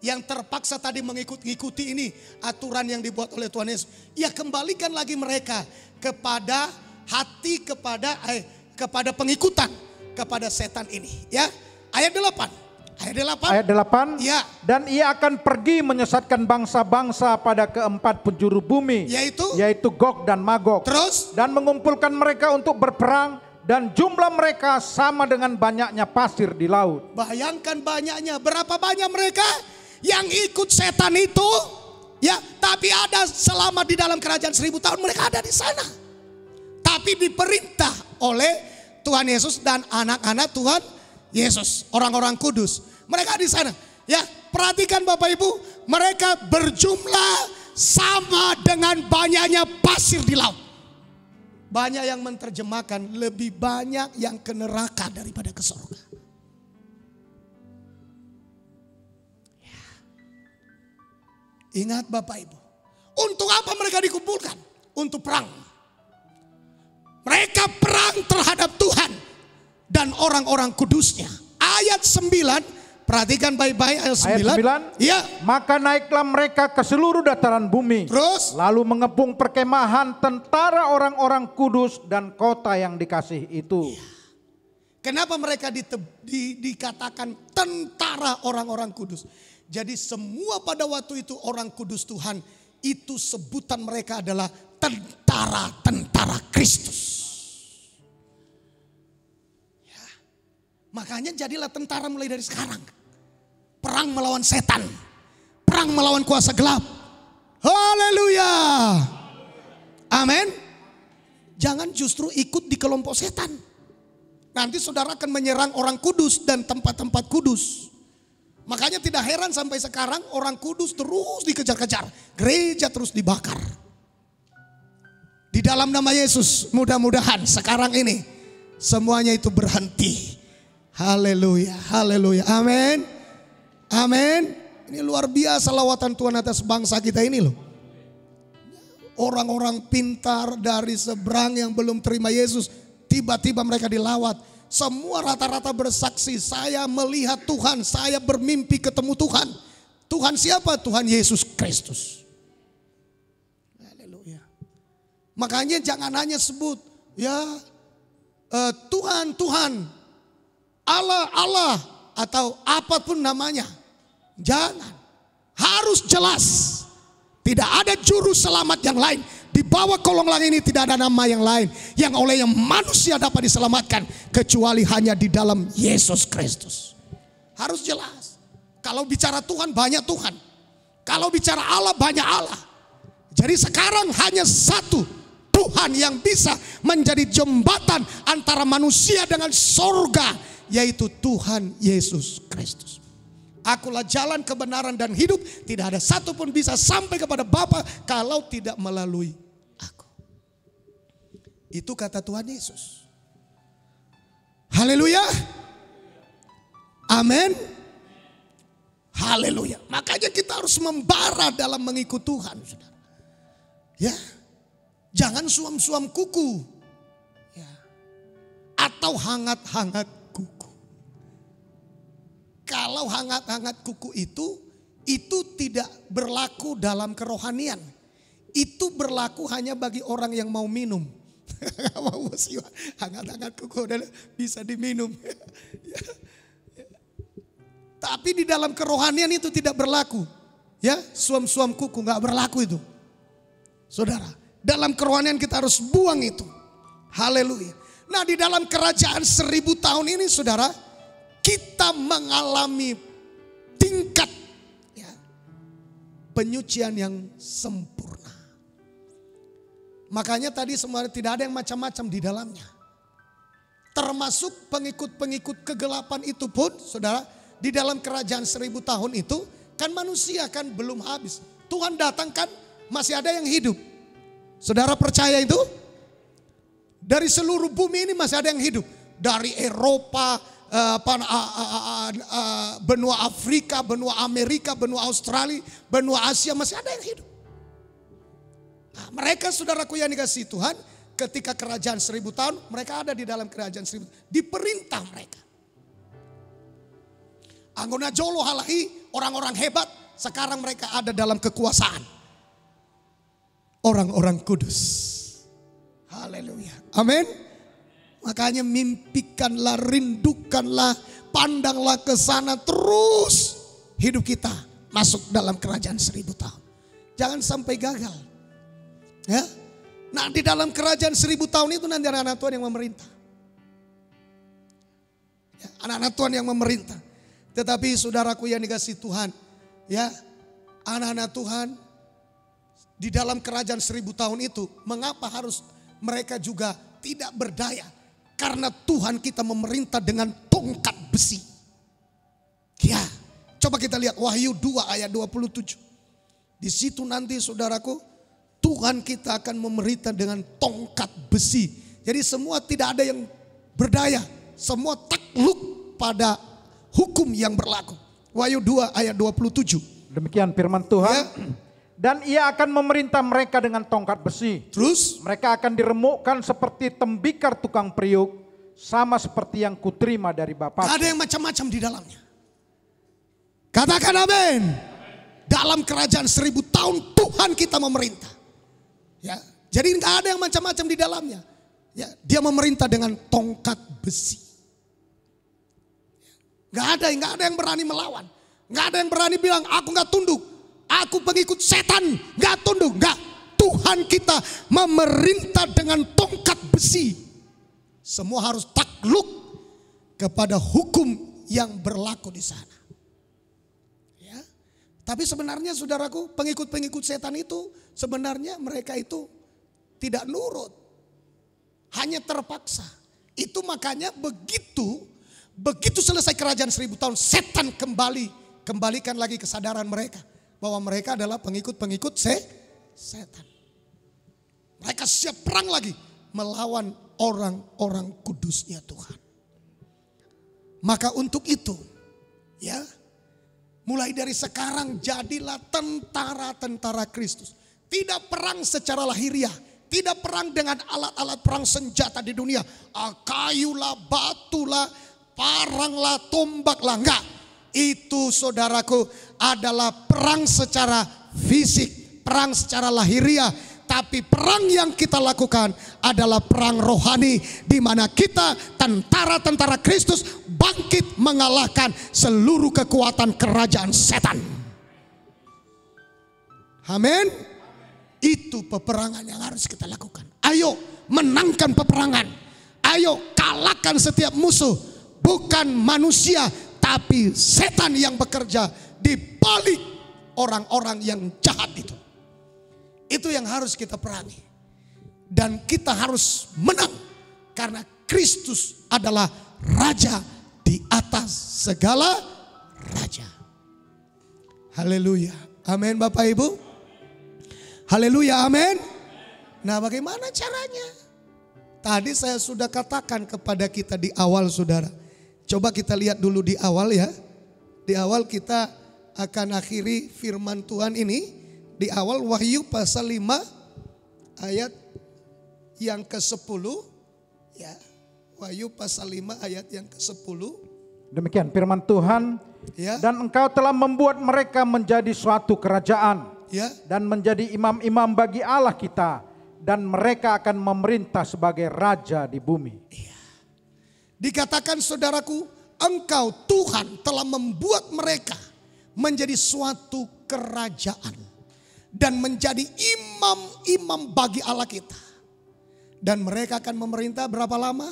yang terpaksa tadi mengikuti ini aturan yang dibuat oleh Tuhan Yesus. Ia kembalikan lagi mereka kepada hati, kepada pengikutan kepada setan ini ya. Ayat 8. Ayat 8. Ya. Dan ia akan pergi menyesatkan bangsa-bangsa pada keempat penjuru bumi, yaitu Gog dan Magog. Terus? Dan mengumpulkan mereka untuk berperang, dan jumlah mereka sama dengan banyaknya pasir di laut. Bayangkan banyaknya, berapa banyak mereka yang ikut setan itu ya, tapi ada selama di dalam kerajaan 1000 tahun mereka ada di sana. Tapi diperintah oleh Tuhan Yesus dan anak-anak Tuhan Yesus, orang-orang kudus. Mereka di sana. Ya, perhatikan Bapak Ibu, mereka berjumlah sama dengan banyaknya pasir di laut. Banyak yang menerjemahkan lebih banyak yang ke neraka daripada ke surga. Ya. Ingat Bapak Ibu, untuk apa mereka dikumpulkan? Untuk perang. Mereka perang terhadap Tuhan dan orang-orang kudusnya. Ayat 9, perhatikan baik-baik ayat 9. Ya. Maka naiklah mereka ke seluruh dataran bumi. Terus? Lalu mengepung perkemahan tentara orang-orang kudus dan kota yang dikasihi itu. Kenapa mereka dikatakan tentara orang-orang kudus? Jadi semua pada waktu itu orang kudus Tuhan, itu sebutan mereka adalah tentara-tentara Kristus. Ya. Makanya jadilah tentara mulai dari sekarang. Perang melawan setan. Perang melawan kuasa gelap. Haleluya. Amin. Jangan justru ikut di kelompok setan. Nanti saudara akan menyerang orang kudus dan tempat-tempat kudus. Makanya tidak heran sampai sekarang orang kudus terus dikejar-kejar. Gereja terus dibakar. Di dalam nama Yesus mudah-mudahan sekarang ini semuanya itu berhenti. Haleluya, haleluya, amin. Amin. Ini luar biasa lawatan Tuhan atas bangsa kita ini loh. Orang-orang pintar dari seberang yang belum terima Yesus, tiba-tiba mereka dilawat. Semua rata-rata bersaksi, saya melihat Tuhan, saya bermimpi ketemu Tuhan. Tuhan siapa? Tuhan Yesus Kristus. Haleluya. Makanya jangan hanya sebut ya Tuhan, Tuhan, Allah, Allah, atau apapun namanya. Jangan. Harus jelas. Tidak ada juru selamat yang lain. Di bawah kolong langit ini tidak ada nama yang lain yang oleh yang manusia dapat diselamatkan kecuali hanya di dalam Yesus Kristus. Harus jelas. Kalau bicara Tuhan banyak Tuhan. Kalau bicara Allah banyak Allah. Jadi sekarang hanya satu Tuhan yang bisa menjadi jembatan antara manusia dengan surga, yaitu Tuhan Yesus Kristus. Akulah jalan kebenaran dan hidup. Tidak ada satu pun bisa sampai kepada Bapa kalau tidak melalui aku. Itu kata Tuhan Yesus. Haleluya. Amin. Haleluya. Makanya kita harus membara dalam mengikut Tuhan, saudara. Ya. Jangan suam-suam kuku. Ya. Atau hangat-hangat kuku. Kalau hangat-hangat kuku itu tidak berlaku dalam kerohanian. Itu berlaku hanya bagi orang yang mau minum. Hangat-hangat kuku bisa diminum. Tapi di dalam kerohanian itu tidak berlaku. Ya, suam-suam kuku nggak berlaku itu. Saudara, dalam kerohanian kita harus buang itu. Haleluya. Nah, di dalam kerajaan 1000 tahun ini, saudara, kita mengalami tingkat ya, penyucian yang sempurna. Makanya tadi semua tidak ada yang macam-macam di dalamnya. Termasuk pengikut-pengikut kegelapan itu pun, saudara, di dalam kerajaan 1000 tahun itu kan manusia kan belum habis. Tuhan datang kan masih ada yang hidup. Saudara percaya itu? Dari seluruh bumi ini masih ada yang hidup. Dari Eropa, benua Afrika, benua Amerika, benua Australia, benua Asia, masih ada yang hidup. Nah, mereka saudaraku yang dikasihi Tuhan, ketika kerajaan 1000 tahun, mereka ada di dalam kerajaan 1000 tahun. Diperintah mereka. Anggona jolo halahi, orang-orang hebat, sekarang mereka ada dalam kekuasaan. Orang-orang kudus. Haleluya. Amin. Makanya mimpikanlah, rindukanlah, pandanglah ke sana terus. Hidup kita masuk dalam kerajaan 1000 tahun. Jangan sampai gagal. Ya. Nah, di dalam kerajaan 1000 tahun itu nanti anak-anak Tuhan yang memerintah. Ya, anak-anak Tuhan yang memerintah. Tetapi saudaraku yang dikasihi Tuhan, ya, anak-anak Tuhan di dalam kerajaan 1000 tahun itu, mengapa harus mereka juga tidak berdaya? Karena Tuhan kita memerintah dengan tongkat besi. Ya, coba kita lihat Wahyu 2 ayat 27. Di situ nanti saudaraku, Tuhan kita akan memerintah dengan tongkat besi. Jadi semua tidak ada yang berdaya. Semua takluk pada hukum yang berlaku. Wahyu 2 ayat 27. Demikian firman Tuhan. Ya. Dan ia akan memerintah mereka dengan tongkat besi. Terus Mereka akan diremukkan seperti tembikar tukang periuk, sama seperti yang kuterima dari Bapa. ada yang macam-macam di dalamnya. Katakan amin. Dalam kerajaan 1000 tahun Tuhan kita memerintah. Ya, jadi nggak ada yang macam-macam di dalamnya. Ya, dia memerintah dengan tongkat besi. Gak ada yang berani melawan. Gak ada yang berani bilang aku gak tunduk. Aku pengikut setan, gak tunduk. Gak. Tuhan kita memerintah dengan tongkat besi. Semua harus takluk kepada hukum yang berlaku di sana. Ya. Tapi sebenarnya saudaraku, pengikut-pengikut setan itu sebenarnya mereka itu tidak nurut. Hanya terpaksa. Itu makanya begitu selesai kerajaan 1000 tahun, setan kembalikan lagi kesadaran mereka bahwa mereka adalah pengikut-pengikut setan. Mereka siap perang lagi melawan orang-orang kudusnya Tuhan. Maka untuk itu, ya, mulai dari sekarang jadilah tentara-tentara Kristus. Tidak perang secara lahiriah, tidak perang dengan alat-alat perang senjata di dunia. Kayulah, batulah, paranglah, tombaklah, enggak. Itu saudaraku adalah perang secara fisik, perang secara lahiriah. Tapi perang yang kita lakukan adalah perang rohani, di mana kita tentara-tentara Kristus bangkit mengalahkan seluruh kekuatan kerajaan setan. Amin. Itu peperangan yang harus kita lakukan. Ayo menangkan peperangan. Ayo kalahkan setiap musuh. Bukan manusia, tapi setan yang bekerja di balik orang-orang yang jahat itu. Itu yang harus kita perangi. Dan kita harus menang. Karena Kristus adalah Raja di atas segala raja. Haleluya. Amin Bapak Ibu. Haleluya, amin. Nah, bagaimana caranya? Tadi saya sudah katakan kepada kita di awal, saudara. Coba kita lihat dulu di awal ya. Di awal kita akan akhiri firman Tuhan ini. Di awal Wahyu pasal 5 ayat yang ke-10. Ya, Wahyu pasal 5 ayat yang ke-10. Demikian firman Tuhan. Ya. Dan engkau telah membuat mereka menjadi suatu kerajaan. Ya. Dan menjadi imam-imam bagi Allah kita. Dan mereka akan memerintah sebagai raja di bumi. Ya. Dikatakan saudaraku, engkau Tuhan telah membuat mereka menjadi suatu kerajaan. Dan menjadi imam-imam bagi Allah kita. Dan mereka akan memerintah berapa lama?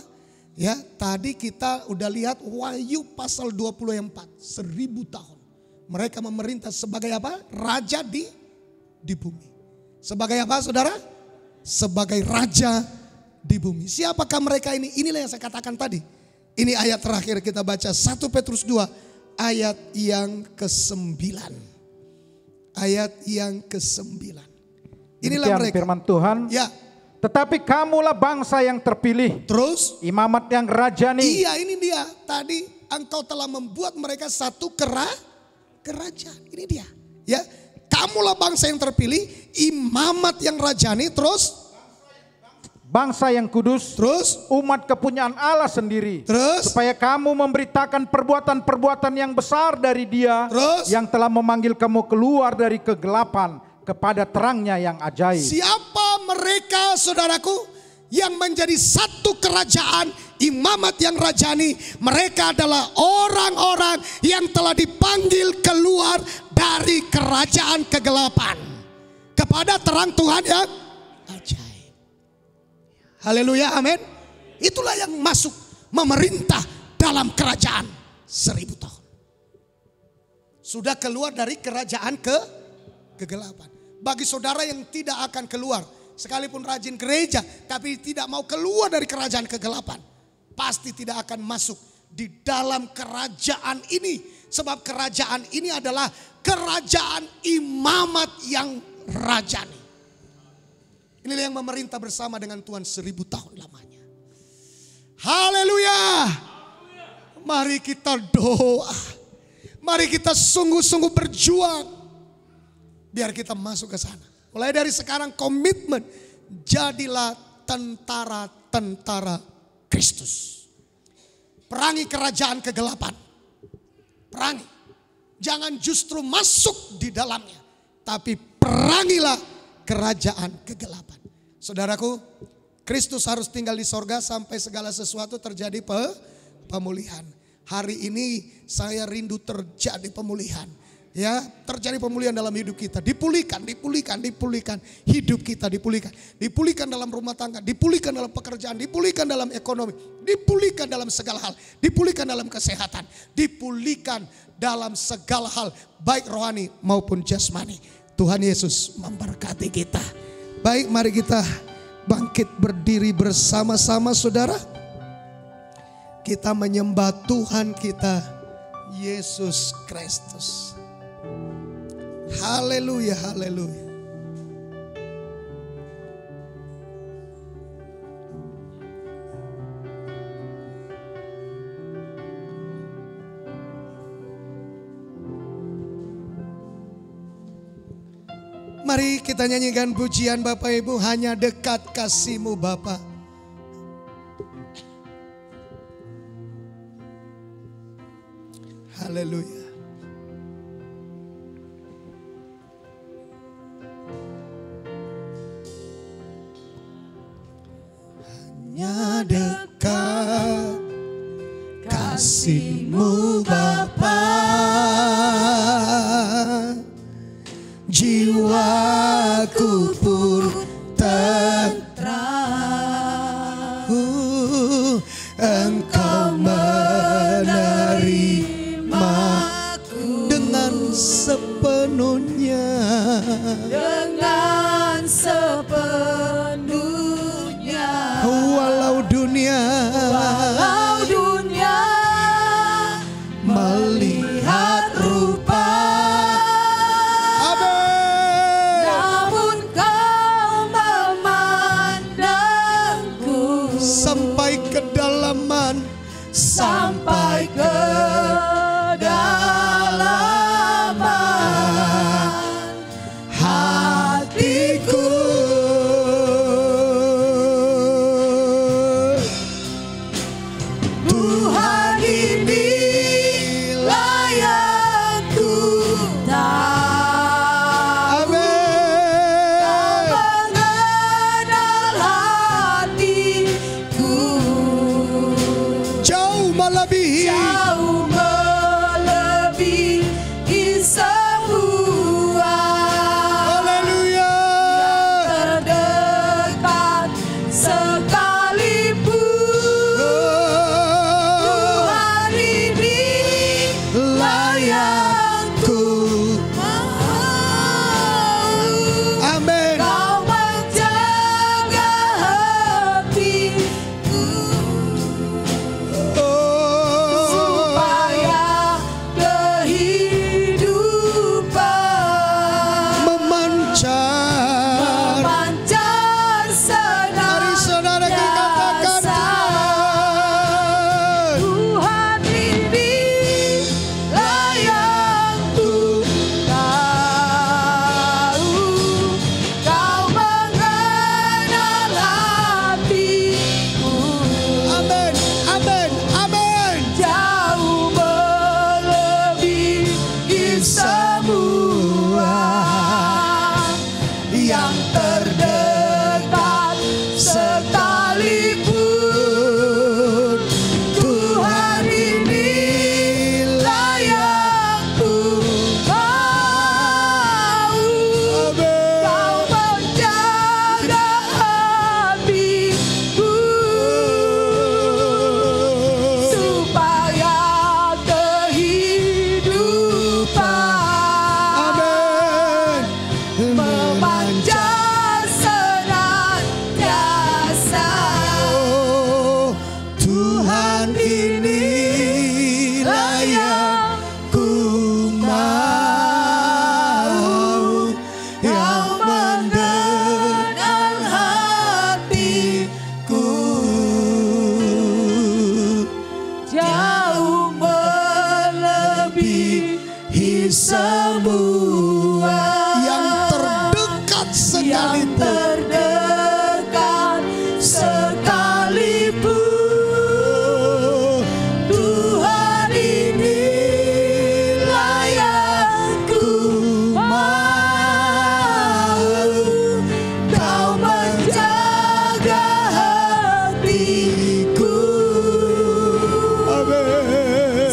Ya, tadi kita udah lihat Wahyu pasal 24, 1000 tahun. Mereka memerintah sebagai apa? Raja di bumi. Sebagai apa saudara? Sebagai raja di bumi. Siapakah mereka ini? Inilah yang saya katakan tadi. Ini ayat terakhir kita baca 1 Petrus 2 ayat yang ke-9. Ayat yang ke-9. Inilah mereka. Firman Tuhan. Ya. Tetapi kamulah bangsa yang terpilih. Terus. Imamat yang rajani. Iya, ini dia. Tadi engkau telah membuat mereka satu kerajaan. Ini dia. Ya. Kamulah bangsa yang terpilih. Imamat yang rajani. Terus. Bangsa yang kudus. Terus. Umat kepunyaan Allah sendiri. Terus. Supaya kamu memberitakan perbuatan-perbuatan yang besar dari Dia. Terus. Yang telah memanggil kamu keluar dari kegelapan kepada terangnya yang ajaib. Siapa mereka saudaraku yang menjadi satu kerajaan, imamat yang rajani? Mereka adalah orang-orang yang telah dipanggil keluar dari kerajaan kegelapan kepada terang Tuhan yang ajaib. Haleluya, amin. Itulah yang masuk memerintah dalam kerajaan 1000 tahun. Sudah keluar dari kerajaan kegelapan. Bagi saudara yang tidak akan keluar, sekalipun rajin gereja, tapi tidak mau keluar dari kerajaan kegelapan, pasti tidak akan masuk di dalam kerajaan ini. Sebab kerajaan ini adalah kerajaan imamat yang rajani. Inilah yang memerintah bersama dengan Tuhan 1000 tahun lamanya. Haleluya. Mari kita doa. Mari kita sungguh-sungguh berjuang. Biar kita masuk ke sana. Mulai dari sekarang komitmen. Jadilah tentara-tentara Kristus. Perangi kerajaan kegelapan. Perangi. Jangan justru masuk di dalamnya. Tapi perangilah kerajaan kegelapan. Saudaraku, Kristus harus tinggal di sorga sampai segala sesuatu terjadi pemulihan. hari ini saya rindu terjadi pemulihan. Ya, terjadi pemulihan dalam hidup kita. Dipulihkan. Hidup kita dipulihkan. Dipulihkan dalam rumah tangga, dipulihkan dalam pekerjaan, dipulihkan dalam ekonomi, dipulihkan dalam segala hal, dipulihkan dalam kesehatan, dipulihkan dalam segala hal, baik rohani maupun jasmani. Tuhan Yesus memberkati kita. Baik, mari kita bangkit berdiri bersama-sama, saudara. Kita menyembah Tuhan kita, Yesus Kristus. Haleluya, haleluya. Mari kita nyanyikan pujian Bapak Ibu, hanya dekat kasih-Mu Bapa. Haleluya. Hanya dekat kasih-Mu Bapa, jiwaku pun tenteram. Engkau menerimaku dengan sepenuhnya, dengan sepenuhnya. Walau dunia melihat rupa, amin, namun Kau memandangku sampai kedalaman, sampai kedalaman hatiku. Tuhan, inilah yang ku tahu. Amin. Kau mengenal hatiku Jauh melebihi jauh melebihi semua. Haleluya. Terdekat sekalipun, Tuhan, inilah yang ku mau. Amin. Kau menjaga hatiku supaya kehidupan memancar. memancar Mari saudara kita katakan, Tuhan, inilah yang ku tahu. Kau mengenal hatiku amin, amin, amin. jauh melebihi semua. Yang terdekat sekalipun, Tuhan, inilah yang ku mau. Kau menjaga hatiku supaya kehidupan Amin. memancar senantiasa. Oh, Tuhan, inilah yang ku mau, yang mengenal hatiku jauh melebihi semua. yang terdekat Yang sekalipun. terdekat sekalipun, Tuhan, inilah yang ku mau. Kau menjaga hatiku Amin.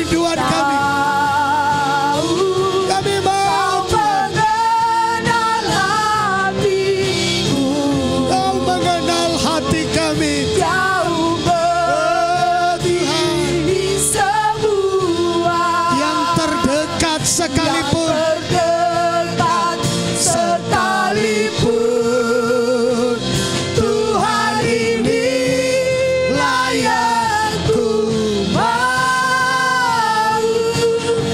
kerinduan kami. Kami mau mengenal hatiku, Kau mengenal hati kami. jauh melebihi semua Yang terdekat sekalipun. terdekat sekalipun. Tuhan ini layak ku mau.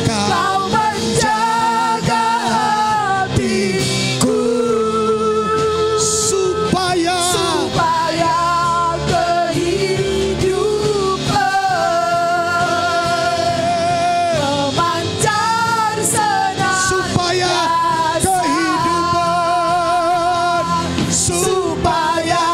Kau menjaga hatiku Supaya supaya kehidupan memancar sinar Supaya jasa. kehidupan. Supaya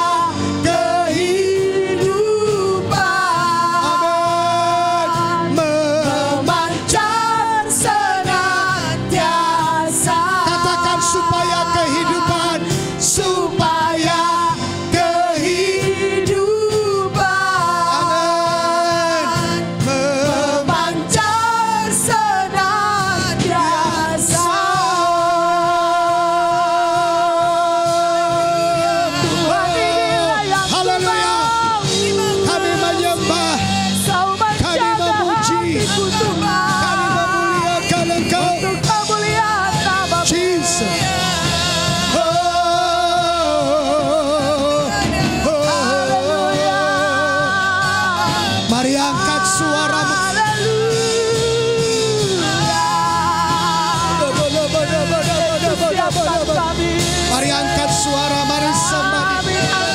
kehidupan memancar senantiasa. Katakan supaya kehidupan. Supaya kehidupan memancar senantiasa. Tuhan inilah yang Haleluya. Kami menyembah. Kau Kami menjaga memuji. hatiku Tuhan. Kami memuliakan Engkau. Untuk kemuliaan nama-Mu. Jesus. Haleluya. Mari angkat suaramu. Siapkan kami. Mari angkat suara. Mari sembah. Kami akan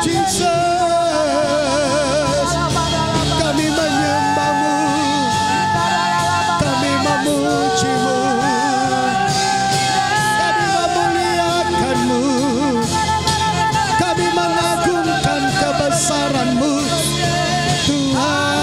Jesus. Kami menyembahmu. Kami memujimu. Kami memuliakanmu. Kami mengagungkan kebesaran-Mu, Tuhan.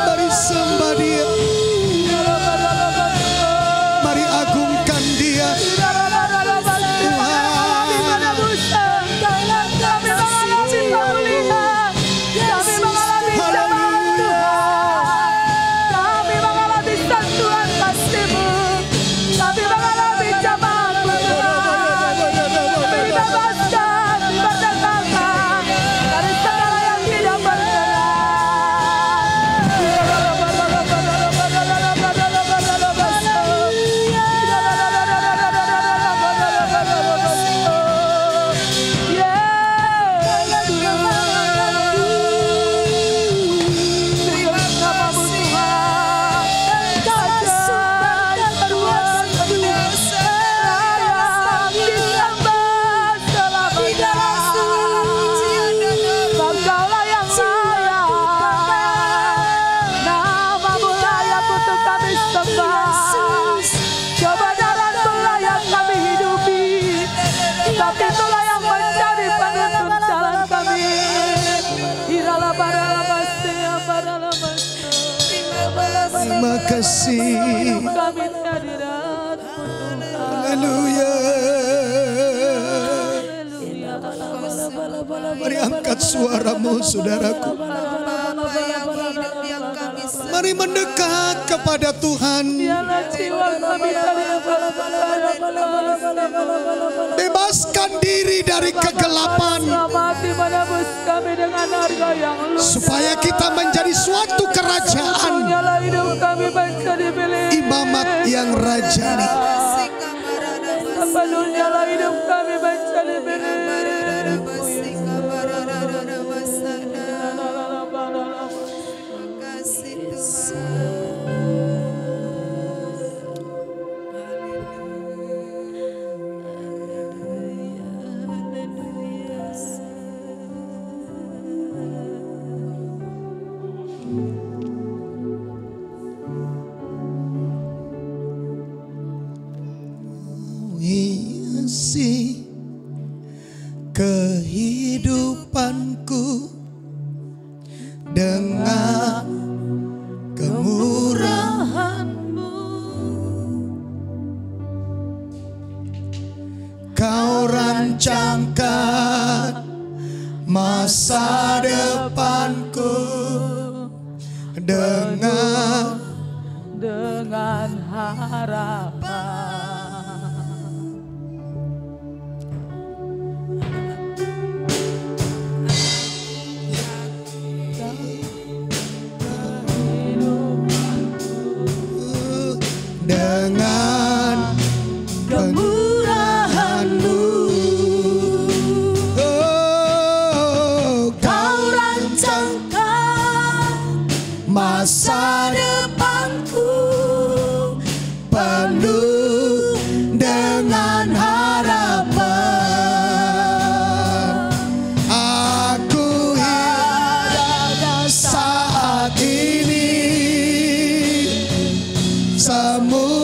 Mari sembah Dia. Mari agungkan Dia. Terima kasih. Kami hadirat-Mu Tuhan. Haleluya. Mari angkat suaramu, saudaraku. Mari mendekat kepada Tuhan. Dialah jiwa kami Bebaskan diri dari kegelapan, Selamati menebus kami dengan harga yang luar. supaya kita menjadi suatu kerajaan, Nyala hidup kami menjadi milik. imamat yang rajani. Sepenuhnya hidup kami menjadi milik. dengan kemurahan-Mu. Kau rancangkan masa depanku dengan harapan. dengan kemurahan-Mu. Oh, Kau rancangkan masa depanku penuh dengan harapan. Aku hidup saat ini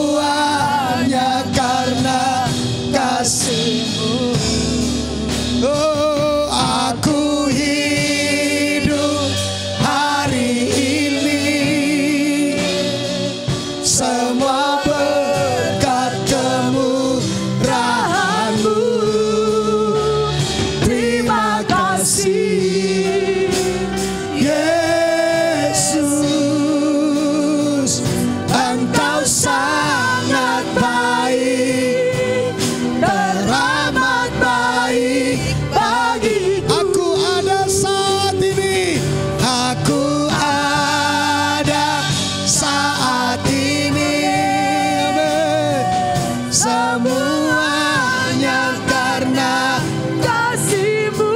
semuanya karena kasih-Mu. Oh, aku hidup hari ini semua berkat kemurahan-Mu. Terima kasih Yesus, Engkau sangat baik, teramat baik bagiku. Aku ada saat ini, aku ada saat ini, amin. Semuanya karena Kasih-Mu.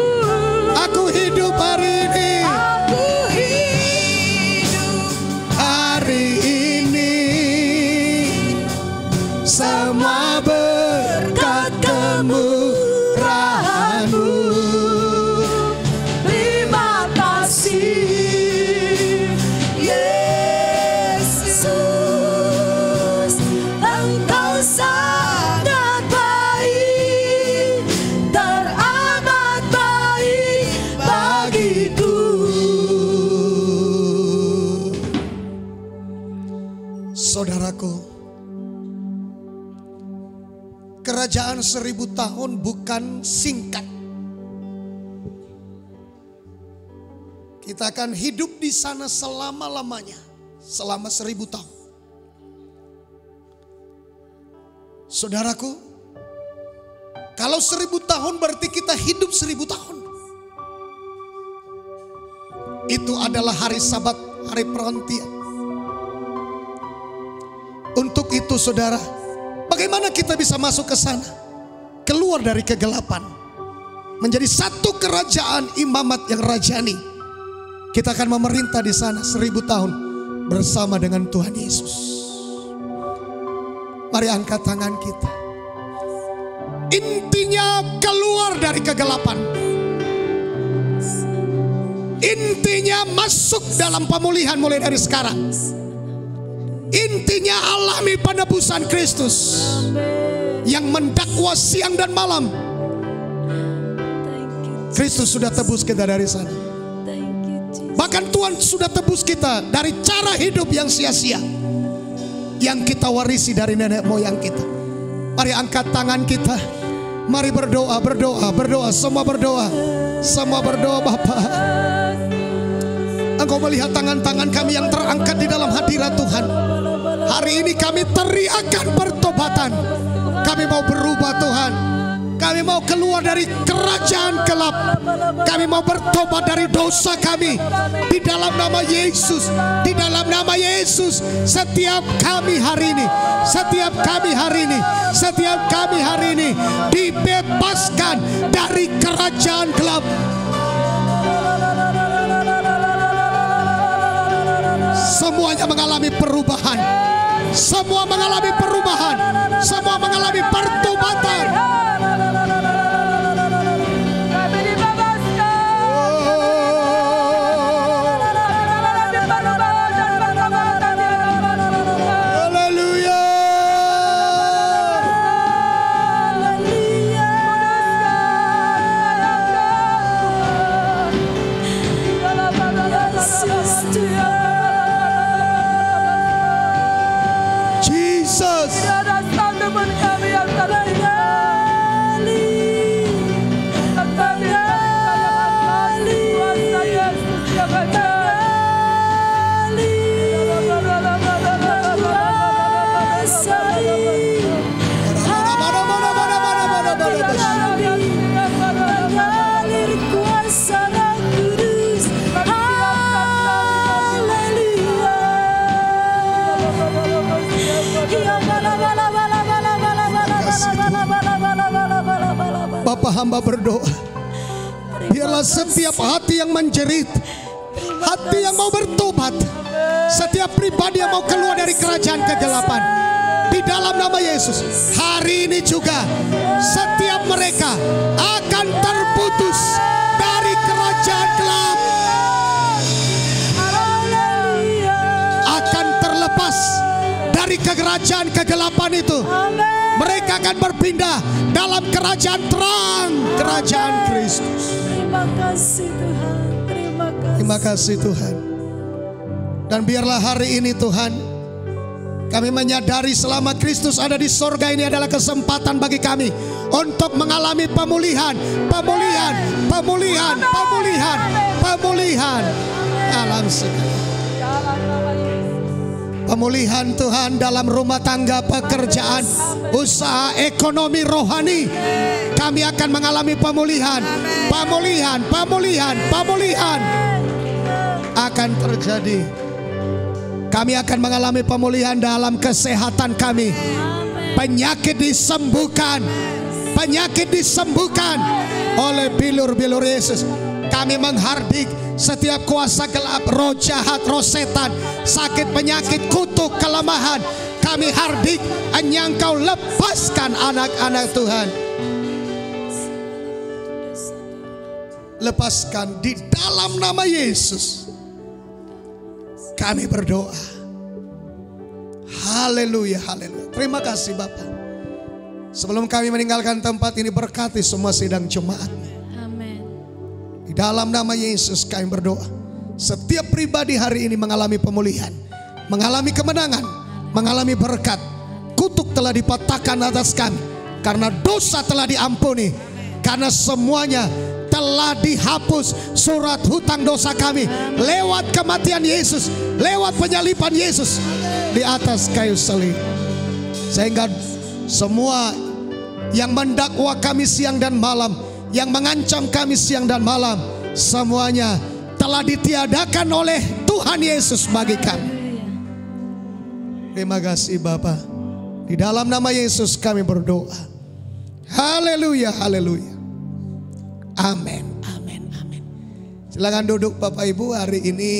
aku hidup hari ini. Aku hidup Hari ini semua berkat kemurahan-Mu. Terima kasih Yesus, Engkau sangat baik, teramat baik bagiku. Saudaraku, kerajaan 1000 tahun bukan singkat. Kita akan hidup di sana selama-lamanya, selama 1000 tahun. Saudaraku, kalau 1000 tahun berarti kita hidup 1000 tahun. Itu adalah hari Sabat, hari perhentian. Untuk itu saudara, bagaimana kita bisa masuk ke sana? Keluar dari kegelapan, menjadi satu kerajaan imamat yang rajani. Kita akan memerintah di sana 1000 tahun bersama dengan Tuhan Yesus. Mari angkat tangan kita. Intinya keluar dari kegelapan. Intinya masuk dalam pemulihan mulai dari sekarang. Intinya alami penebusan Kristus yang mendakwa siang dan malam. Kristus sudah tebus kita dari sana. Bahkan Tuhan sudah tebus kita dari cara hidup yang sia-sia yang kita warisi dari nenek moyang kita. Mari angkat tangan kita. Mari berdoa, berdoa, berdoa. Semua berdoa. Semua berdoa Bapa. Engkau melihat tangan-tangan kami yang terangkat di dalam hadirat Tuhan. Hari ini kami teriakan pertobatan. Kami mau berubah Tuhan. Kami mau keluar dari kerajaan gelap. Kami mau bertobat dari dosa kami. Di dalam nama Yesus. Di dalam nama Yesus. Setiap kami hari ini. Setiap kami hari ini. Setiap kami hari ini. Dibebaskan dari kerajaan gelap. Semuanya mengalami perubahan. Semua mengalami perubahan. Semua mengalami pertobatan. Kami dibebaskan. Haleluya. Bapak hamba berdoa. Biarlah setiap hati yang menjerit, hati yang mau bertobat, setiap pribadi yang mau keluar dari kerajaan kegelapan, di dalam nama Yesus, hari ini juga setiap mereka akan terputus dari kerajaan gelap, akan terlepas dari kerajaan kegelapan itu. Mereka akan berpindah dalam kerajaan terang, kerajaan Kristus. Terima kasih Tuhan. Terima kasih Tuhan. Dan biarlah hari ini Tuhan, kami menyadari selama Kristus ada di sorga, ini adalah kesempatan bagi kami untuk mengalami pemulihan dalam segala. Pemulihan Tuhan dalam rumah tangga, pekerjaan, usaha, ekonomi, rohani. Kami akan mengalami pemulihan akan terjadi. Kami akan mengalami pemulihan dalam kesehatan kami. Penyakit disembuhkan oleh bilur-bilur Yesus. Kami menghardik setiap kuasa gelap, roh jahat, roh setan, sakit, penyakit, kutuk, kelemahan. Kami hardik, hanya Engkau lepaskan anak-anak Tuhan. Lepaskan di dalam nama Yesus. Kami berdoa. Haleluya, haleluya. Terima kasih Bapak. Sebelum kami meninggalkan tempat ini, berkati semua sidang jemaat. Amin. Di dalam nama Yesus kami berdoa. Setiap pribadi hari ini mengalami pemulihan, mengalami kemenangan, mengalami berkat. Kutuk telah dipatahkan atas kami, karena dosa telah diampuni, karena semuanya telah dihapus surat hutang dosa kami lewat kematian Yesus, lewat penyaliban Yesus di atas kayu salib. Sehingga semua yang mendakwa kami siang dan malam, yang mengancam kami siang dan malam, semuanya telah ditiadakan oleh Tuhan Yesus bagi kami. Terima kasih Bapa. Di dalam nama Yesus kami berdoa. Haleluya, haleluya. Amin, amin, amin. Silakan duduk Bapak Ibu. Hari ini